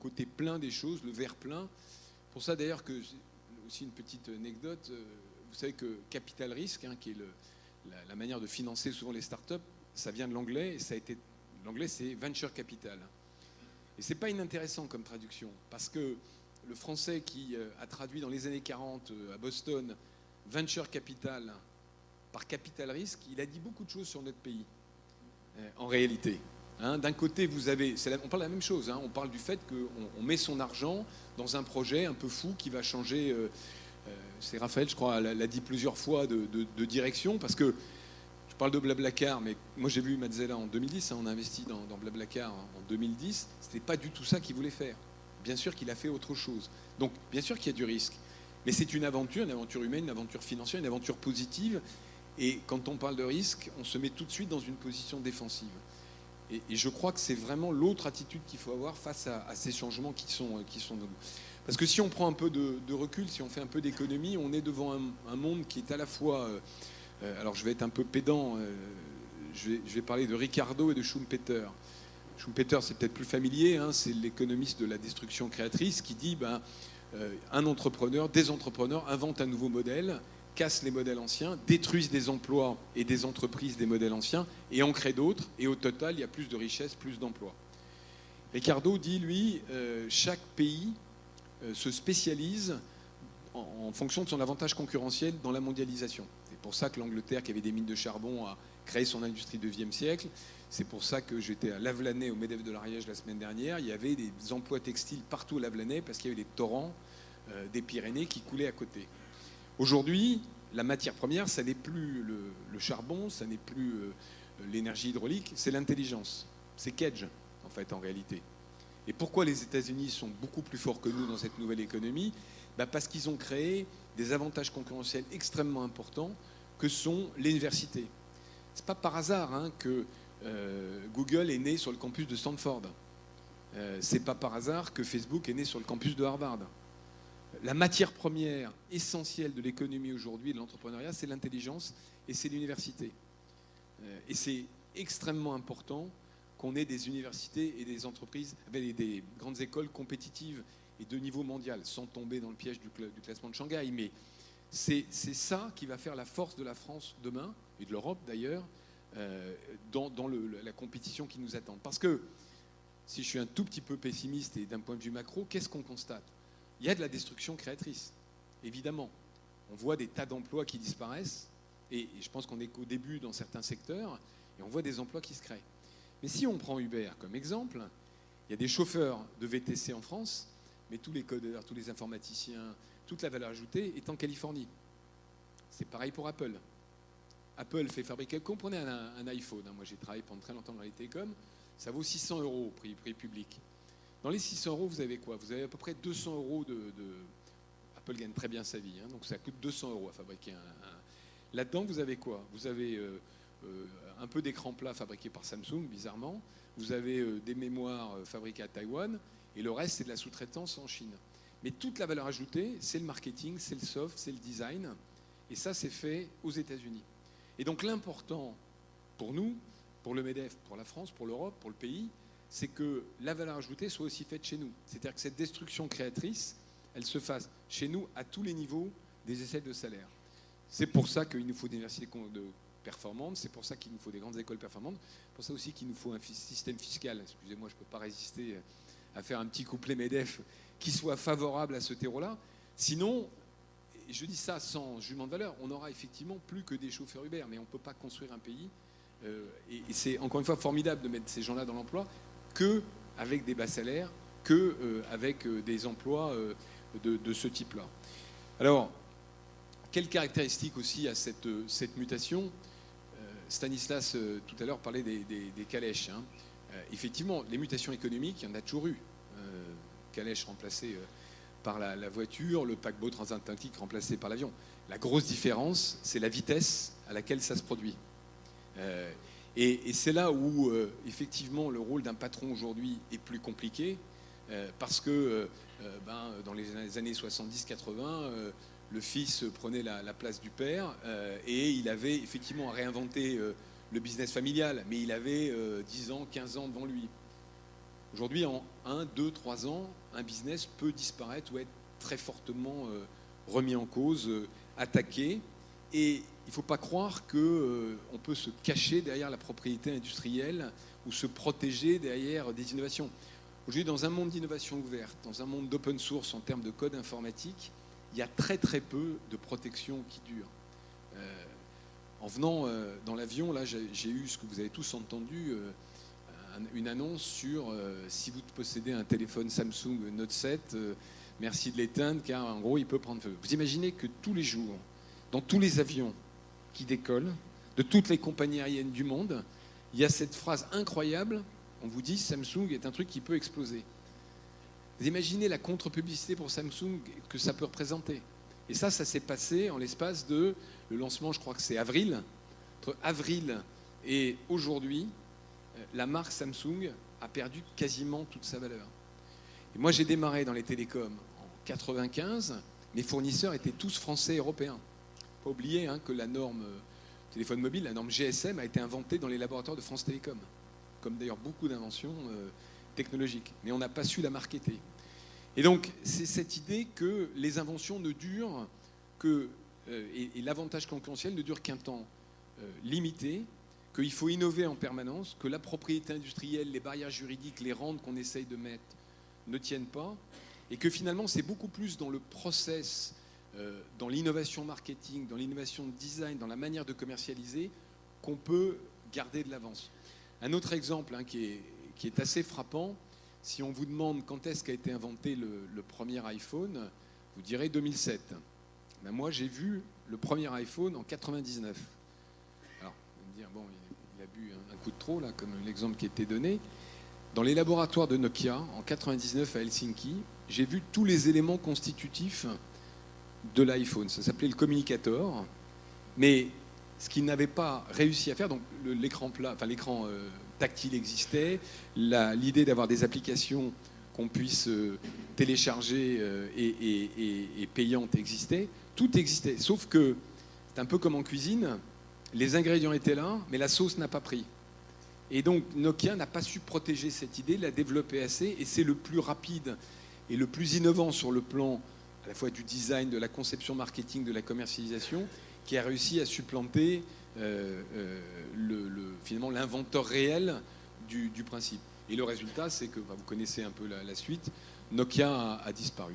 côté plein des choses, le verre plein. Pour ça, d'ailleurs, que aussi une petite anecdote. Vous savez que capital risque, qui est la manière de financer souvent les startups, ça vient de l'anglais. Et l'anglais, c'est venture capital. Et c'est pas inintéressant comme traduction, parce que le français qui a traduit dans les années 40 à Boston venture capital par capital risque, il a dit beaucoup de choses sur notre pays, en réalité. D'un côté, on parle de la même chose. On parle du fait qu'on met son argent dans un projet un peu fou qui va changer. C'est Raphaël, je crois, l'a dit plusieurs fois de direction, parce que je parle de Blablacar, mais moi j'ai vu Mazzella en 2010. On a investi dans Blablacar en 2010. C'était pas du tout ça qu'il voulait faire. Bien sûr qu'il a fait autre chose. Donc, bien sûr qu'il y a du risque. Mais c'est une aventure humaine, une aventure financière, une aventure positive. Et quand on parle de risque, on se met tout de suite dans une position défensive. Et je crois que c'est vraiment l'autre attitude qu'il faut avoir face à ces changements qui sont nouveaux. Parce que si on prend un peu de recul, si on fait un peu d'économie, on est devant un monde qui est à la fois... alors, je vais être un peu pédant. Je vais parler de Ricardo et de Schumpeter. Schumpeter, c'est peut-être plus familier, c'est l'économiste de la destruction créatrice qui dit des entrepreneurs inventent un nouveau modèle, cassent les modèles anciens, détruisent des emplois et des entreprises des modèles anciens et en créent d'autres. Et au total, il y a plus de richesses, plus d'emplois. Ricardo dit, lui, chaque pays se spécialise en fonction de son avantage concurrentiel dans la mondialisation. C'est pour ça que l'Angleterre, qui avait des mines de charbon, a créé son industrie du XIe siècle. C'est pour ça que j'étais à Lavelanet, au MEDEF de l'Ariège, la semaine dernière. Il y avait des emplois textiles partout au Lavelanet parce qu'il y avait des torrents des Pyrénées qui coulaient à côté. Aujourd'hui, la matière première, ça n'est plus le charbon, ça n'est plus l'énergie hydraulique, c'est l'intelligence. C'est Kedge, en fait, en réalité. Et pourquoi les États-Unis sont beaucoup plus forts que nous dans cette nouvelle économie ? Parce qu'ils ont créé des avantages concurrentiels extrêmement importants que sont les universités. C'est pas par hasard que Google est né sur le campus de Stanford. C'est pas par hasard que Facebook est né sur le campus de Harvard. La matière première essentielle de l'économie aujourd'hui et de l'entrepreneuriat, c'est l'intelligence et c'est l'université. Et c'est extrêmement important qu'on ait des universités et des entreprises, des grandes écoles compétitives et de niveau mondial, sans tomber dans le piège du classement de Shanghai. Mais c'est ça qui va faire la force de la France demain, et de l'Europe d'ailleurs, dans la compétition qui nous attend. Parce que, si je suis un tout petit peu pessimiste et d'un point de vue macro, qu'est-ce qu'on constate ? Il y a de la destruction créatrice, évidemment. On voit des tas d'emplois qui disparaissent, et je pense qu'on est qu'au début dans certains secteurs, et on voit des emplois qui se créent. Mais si on prend Uber comme exemple, il y a des chauffeurs de VTC en France, mais tous les codeurs, tous les informaticiens, toute la valeur ajoutée est en Californie. C'est pareil pour Apple. Apple fait fabriquer, comprenez un iPhone, moi j'ai travaillé pendant très longtemps dans les télécoms, ça vaut 600 € au prix public. Dans les 600 €, vous avez quoi ? Vous avez à peu près 200 € Apple gagne très bien sa vie, donc ça coûte 200 € à fabriquer Là-dedans, vous avez quoi ? Vous avez un peu d'écran plat fabriqué par Samsung, bizarrement. Vous avez des mémoires fabriquées à Taïwan. Et le reste, c'est de la sous-traitance en Chine. Mais toute la valeur ajoutée, c'est le marketing, c'est le soft, c'est le design. Et ça, c'est fait aux États-Unis. Et donc l'important pour nous, pour le MEDEF, pour la France, pour l'Europe, pour le pays, c'est que la valeur ajoutée soit aussi faite chez nous. C'est-à-dire que cette destruction créatrice, elle se fasse chez nous à tous les niveaux des échelles de salaire. C'est pour ça qu'il nous faut des universités performantes, c'est pour ça qu'il nous faut des grandes écoles performantes, c'est pour ça aussi qu'il nous faut un système fiscal. Excusez-moi, je ne peux pas résister à faire un petit couplet MEDEF qui soit favorable à ce terreau-là. Sinon, et je dis ça sans jugement de valeur, on n'aura effectivement plus que des chauffeurs Uber, mais on ne peut pas construire un pays. Et c'est encore une fois formidable de mettre ces gens-là dans l'emploi, qu'avec des bas salaires, qu'avec des emplois de ce type-là. Alors, quelles caractéristiques aussi à cette mutation? Stanislas, tout à l'heure, parlait des calèches. Hein. Effectivement, les mutations économiques, il y en a toujours eu. Calèche remplacée par la voiture, le paquebot transatlantique remplacé par l'avion. La grosse différence, c'est la vitesse à laquelle ça se produit. Et c'est là où, effectivement, le rôle d'un patron aujourd'hui est plus compliqué, parce que dans les années 70-80, le fils prenait la place du père, et il avait effectivement à réinventer le business familial, mais il avait 10 ans, 15 ans devant lui. Aujourd'hui, en 1, 2, 3 ans, un business peut disparaître ou être très fortement remis en cause, attaqué. Et il ne faut pas croire qu'on peut se cacher derrière la propriété industrielle ou se protéger derrière des innovations. Aujourd'hui, dans un monde d'innovation ouverte, dans un monde d'open source en termes de code informatique, il y a très très peu de protection qui dure. En venant dans l'avion, là, j'ai eu ce que vous avez tous entendu, une annonce sur si vous possédez un téléphone Samsung Note 7, merci de l'éteindre car en gros il peut prendre feu. Vous imaginez que tous les jours, dans tous les avions qui décollent, de toutes les compagnies aériennes du monde, il y a cette phrase incroyable, on vous dit Samsung est un truc qui peut exploser. Vous imaginez la contre-publicité pour Samsung que ça peut représenter. Et ça s'est passé en l'espace de, le lancement je crois que c'est avril, entre avril et aujourd'hui, la marque Samsung a perdu quasiment toute sa valeur. Et moi, j'ai démarré dans les télécoms en 1995. Mes fournisseurs étaient tous français et européens. Pas oublier que la norme téléphone mobile, la norme GSM, a été inventée dans les laboratoires de France Télécom, comme d'ailleurs beaucoup d'inventions technologiques. Mais on n'a pas su la marketer. Et donc, c'est cette idée que les inventions ne durent que, et l'avantage concurrentiel ne dure qu'un temps limité, qu'il faut innover en permanence, que la propriété industrielle, les barrières juridiques, les rentes qu'on essaye de mettre ne tiennent pas, et que finalement c'est beaucoup plus dans le process, dans l'innovation marketing, dans l'innovation design, dans la manière de commercialiser, qu'on peut garder de l'avance. Un autre exemple qui est assez frappant, si on vous demande quand est-ce qu'a été inventé le premier iPhone, vous direz 2007. Ben moi j'ai vu le premier iPhone en 99. Alors, vous allez me dire, bon, il a bu un coup de trop, là, comme l'exemple qui était donné. Dans les laboratoires de Nokia, en 99 à Helsinki, j'ai vu tous les éléments constitutifs de l'iPhone. Ça s'appelait le communicator. Mais ce qu'ils n'avaient pas réussi à faire, donc l'écran plat, enfin l'écran tactile existait, l'idée d'avoir des applications qu'on puisse télécharger et payantes existait, tout existait. Sauf que c'est un peu comme en cuisine, les ingrédients étaient là, mais la sauce n'a pas pris. Et donc Nokia n'a pas su protéger cette idée, la développer assez, et c'est le plus rapide et le plus innovant sur le plan à la fois du design, de la conception marketing, de la commercialisation, qui a réussi à supplanter finalement l'inventeur réel du principe. Et le résultat, c'est que, vous connaissez un peu la suite, Nokia a disparu.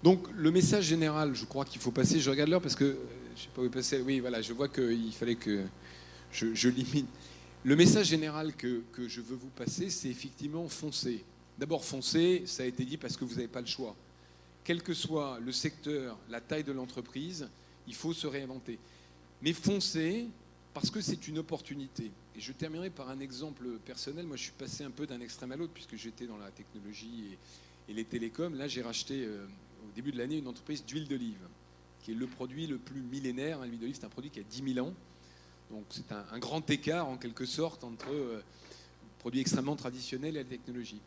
Donc le message général, je crois qu'il faut passer, je regarde l'heure parce que, je ne sais pas où passer, oui voilà, je vois qu'il fallait que je limite. Le message général que je veux vous passer, c'est effectivement foncer. D'abord foncer, ça a été dit parce que vous n'avez pas le choix. Quel que soit le secteur, la taille de l'entreprise, il faut se réinventer. Mais foncer parce que c'est une opportunité. Et je terminerai par un exemple personnel. Moi, je suis passé un peu d'un extrême à l'autre puisque j'étais dans la technologie et les télécoms. Là, j'ai racheté au début de l'année une entreprise d'huile d'olive, qui est le produit le plus millénaire. L'huile d'olive, c'est un produit qui a 10 000 ans. Donc c'est un grand écart en quelque sorte entre produits extrêmement traditionnels et la technologie.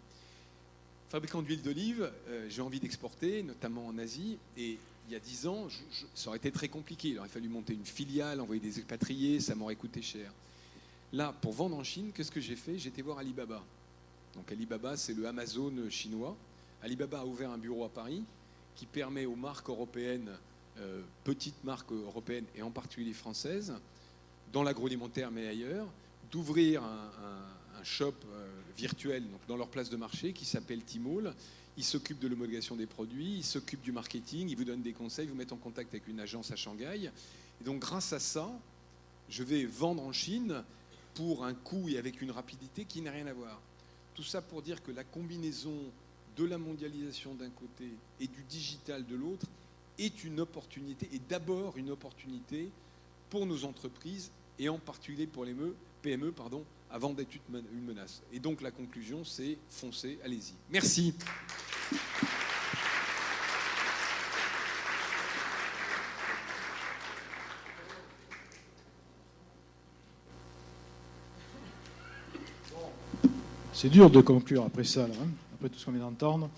Fabricant d'huile d'olive, j'ai envie d'exporter, notamment en Asie, et il y a 10 ans, ça aurait été très compliqué. Il aurait fallu monter une filiale, envoyer des expatriés, ça m'aurait coûté cher. Là, pour vendre en Chine, qu'est-ce que j'ai fait? J'ai été voir Alibaba. Donc Alibaba, c'est le Amazon chinois. Alibaba a ouvert un bureau à Paris qui permet aux marques européennes, petites marques européennes et en particulier françaises, dans l'agroalimentaire mais ailleurs, d'ouvrir un shop virtuel donc dans leur place de marché qui s'appelle Tmall. Ils s'occupent de l'homologation des produits, ils s'occupent du marketing, ils vous donnent des conseils, vous mettent en contact avec une agence à Shanghai. Et donc grâce à ça, je vais vendre en Chine pour un coût et avec une rapidité qui n'a rien à voir. Tout ça pour dire que la combinaison de la mondialisation d'un côté et du digital de l'autre est une opportunité, et d'abord une opportunité pour nos entreprises et en particulier pour les PME, avant d'être une menace. Et donc la conclusion, c'est foncez, allez-y. Merci. C'est dur de conclure après ça, là, hein, après tout ce qu'on vient d'entendre.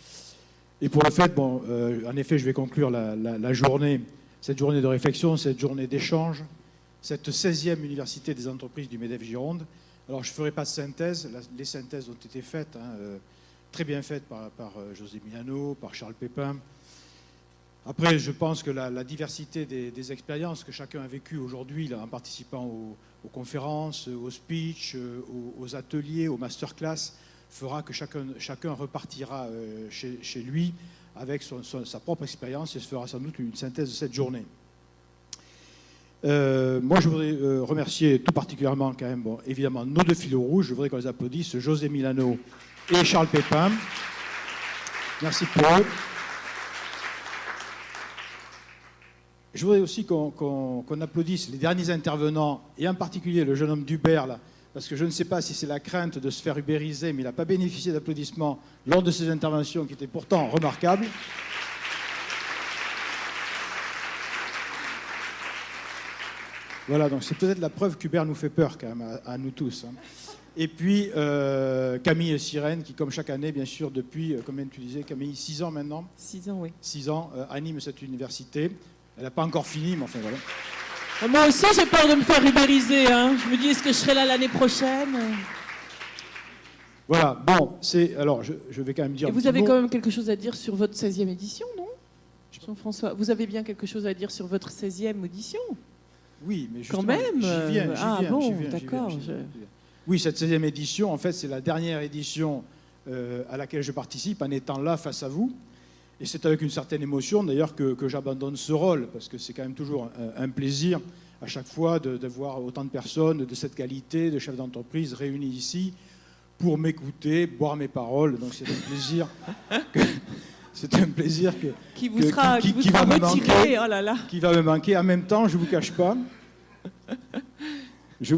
Et pour le fait, bon, en effet, je vais conclure la journée, cette journée de réflexion, cette journée d'échange, cette 16e université des entreprises du MEDEF Gironde. Alors, je ne ferai pas de synthèse, les synthèses ont été faites, hein, très bien faites par José Milano, par Charles Pépin. Après, je pense que la diversité des expériences que chacun a vécues aujourd'hui, en participant aux conférences, aux speeches, aux ateliers, aux masterclass, fera que chacun repartira chez lui avec sa propre expérience et se fera sans doute une synthèse de cette journée. Moi, je voudrais remercier tout particulièrement, quand même, bon, évidemment, nos deux fils rouges. Je voudrais qu'on les applaudisse, José Milano et Charles Pépin. Merci pour eux. Je voudrais aussi qu'on applaudisse les derniers intervenants, et en particulier le jeune homme d'Hubert, là, parce que je ne sais pas si c'est la crainte de se faire ubériser, mais il n'a pas bénéficié d'applaudissements lors de ses interventions, qui étaient pourtant remarquables. Voilà, donc c'est peut-être la preuve qu'Hubert nous fait peur, quand même, à nous tous. Hein. Et puis, Camille Sirène, qui, comme chaque année, bien sûr, depuis, combien tu disais, Camille, 6 ans maintenant? 6 ans, oui. 6 ans, anime cette université. Elle n'a pas encore fini, mais enfin, voilà. Moi aussi, j'ai peur de me faire ubériser. Hein. Je me dis, est-ce que je serai là l'année prochaine? Voilà, bon, alors, je vais quand même dire... Et vous avez quand même quelque chose à dire sur votre 16e édition, non, Jean-François? Vous avez bien quelque chose à dire sur votre 16e édition? Oui, mais quand même. J'y viens. Ah bon, d'accord. Oui, cette 16e édition, en fait, c'est la dernière édition à laquelle je participe en étant là face à vous. Et c'est avec une certaine émotion, d'ailleurs, que j'abandonne ce rôle, parce que c'est quand même toujours un plaisir, à chaque fois, de voir autant de personnes de cette qualité, de chefs d'entreprise réunis ici, pour m'écouter, boire mes paroles. Donc c'est un plaisir qui va me manquer. Oh là là. Qui va me manquer. En même temps, je ne vous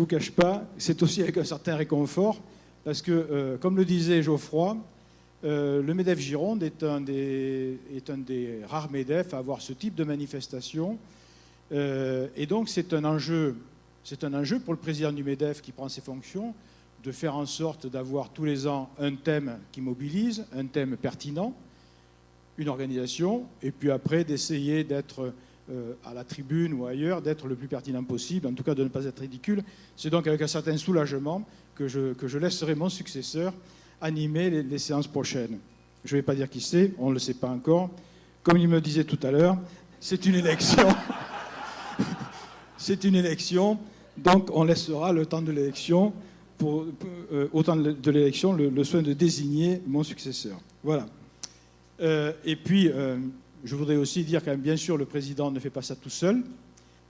cache pas, c'est aussi avec un certain réconfort, parce que, comme le disait Geoffroy, le MEDEF Gironde est un des rares MEDEF à avoir ce type de manifestation. Et donc, c'est un enjeu pour le président du MEDEF qui prend ses fonctions, de faire en sorte d'avoir tous les ans un thème qui mobilise, un thème pertinent, une organisation, et puis après d'essayer d'être à la tribune ou ailleurs, d'être le plus pertinent possible, en tout cas de ne pas être ridicule. C'est donc avec un certain soulagement que je laisserai mon successeur animer les séances prochaines. Je ne vais pas dire qui c'est, on ne le sait pas encore. Comme il me disait tout à l'heure, c'est une élection. C'est une élection, donc on laissera le temps de l'élection, au temps de l'élection, le soin de désigner mon successeur. Voilà. Et puis, je voudrais aussi dire quand même, bien sûr, le président ne fait pas ça tout seul.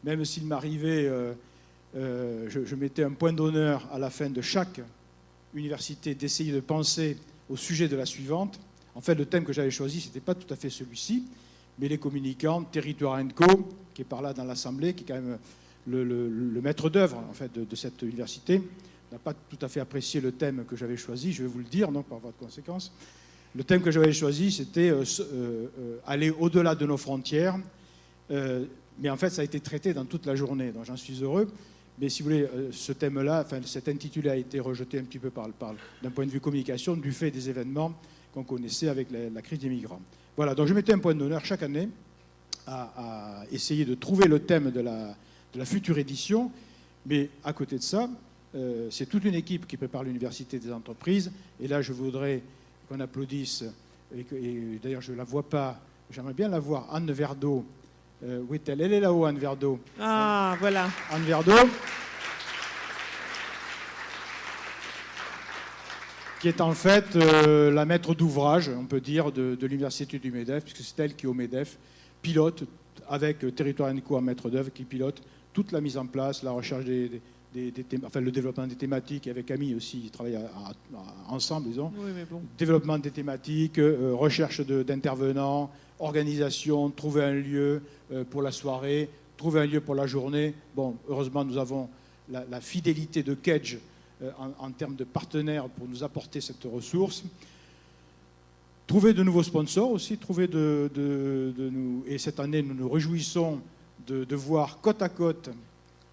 Même s'il m'arrivait, je mettais un point d'honneur à la fin de chaque université d'essayer de penser au sujet de la suivante. En fait, le thème que j'avais choisi, ce n'était pas tout à fait celui-ci, mais les communicants, Territoire & Co, qui est par là dans l'Assemblée, qui est quand même le maître d'œuvre en fait, de cette université, n'a pas tout à fait apprécié le thème que j'avais choisi, je vais vous le dire, donc par voie de conséquence. Le thème que j'avais choisi, c'était aller au-delà de nos frontières, mais en fait, ça a été traité dans toute la journée, donc j'en suis heureux. Mais si vous voulez, ce thème-là, enfin, cet intitulé a été rejeté un petit peu d'un point de vue communication, du fait des événements qu'on connaissait avec la crise des migrants. Voilà, donc je mettais un point d'honneur chaque année à essayer de trouver le thème de la future édition, mais à côté de ça, c'est toute une équipe qui prépare l'université des entreprises. Et là, je voudrais qu'on applaudisse, et d'ailleurs, je ne la vois pas, j'aimerais bien la voir, Anne Verdeau. Où est-elle? Elle est là-haut, Anne Verdeau. Ah, voilà. Anne Verdeau, qui est en fait la maître d'ouvrage, on peut dire, de l'université du MEDEF, puisque c'est elle qui, au MEDEF, pilote, avec Territoire & Co en maître d'œuvre, qui pilote toute la mise en place, la recherche le développement des thématiques, et avec Camille aussi, ils travaillent ensemble, disons. Oui, mais bon. Développement des thématiques, recherche d'intervenants, organisation, trouver un lieu pour la soirée, trouver un lieu pour la journée. Bon, heureusement, nous avons la fidélité de Kedge en termes de partenaires pour nous apporter cette ressource. Trouver de nouveaux sponsors aussi, et cette année, nous nous réjouissons de voir côte à côte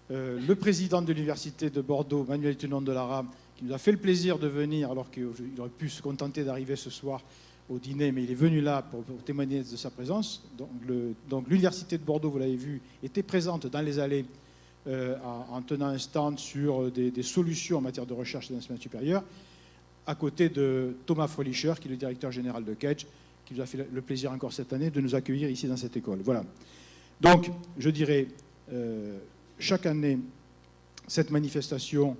le président de l'université de Bordeaux, Manuel Tunon de Lara, qui nous a fait le plaisir de venir, alors qu'il aurait pu se contenter d'arriver ce soir au dîner, mais il est venu là pour témoigner de sa présence. Donc l'université de Bordeaux, vous l'avez vu, était présente dans les allées en tenant un stand sur des solutions en matière de recherche et d'enseignement supérieur, à côté de Thomas Fröhlicher, qui est le directeur général de Kedge, qui nous a fait le plaisir encore cette année de nous accueillir ici dans cette école. Voilà. Donc, je dirais, chaque année, cette manifestation,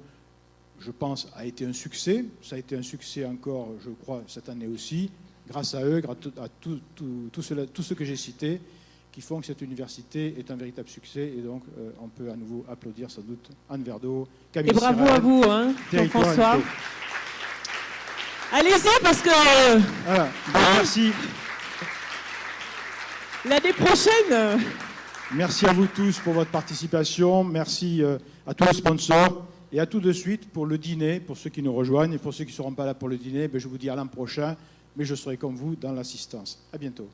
je pense, a été un succès. Ça a été un succès encore, je crois, cette année aussi, grâce à eux, grâce à tout ce que j'ai cité, qui font que cette université est un véritable succès. Et donc, on peut à nouveau applaudir sans doute Anne Verdeau, Camille Et bravo Sirel, à vous, hein, Jean-François. Allez-y, parce que voilà. Donc, merci. L'année prochaine... Merci à vous tous pour votre participation. Merci à tous les sponsors. Et à tout de suite pour le dîner, pour ceux qui nous rejoignent. Et pour ceux qui ne seront pas là pour le dîner, je vous dis à l'an prochain. Mais je serai comme vous dans l'assistance. À bientôt.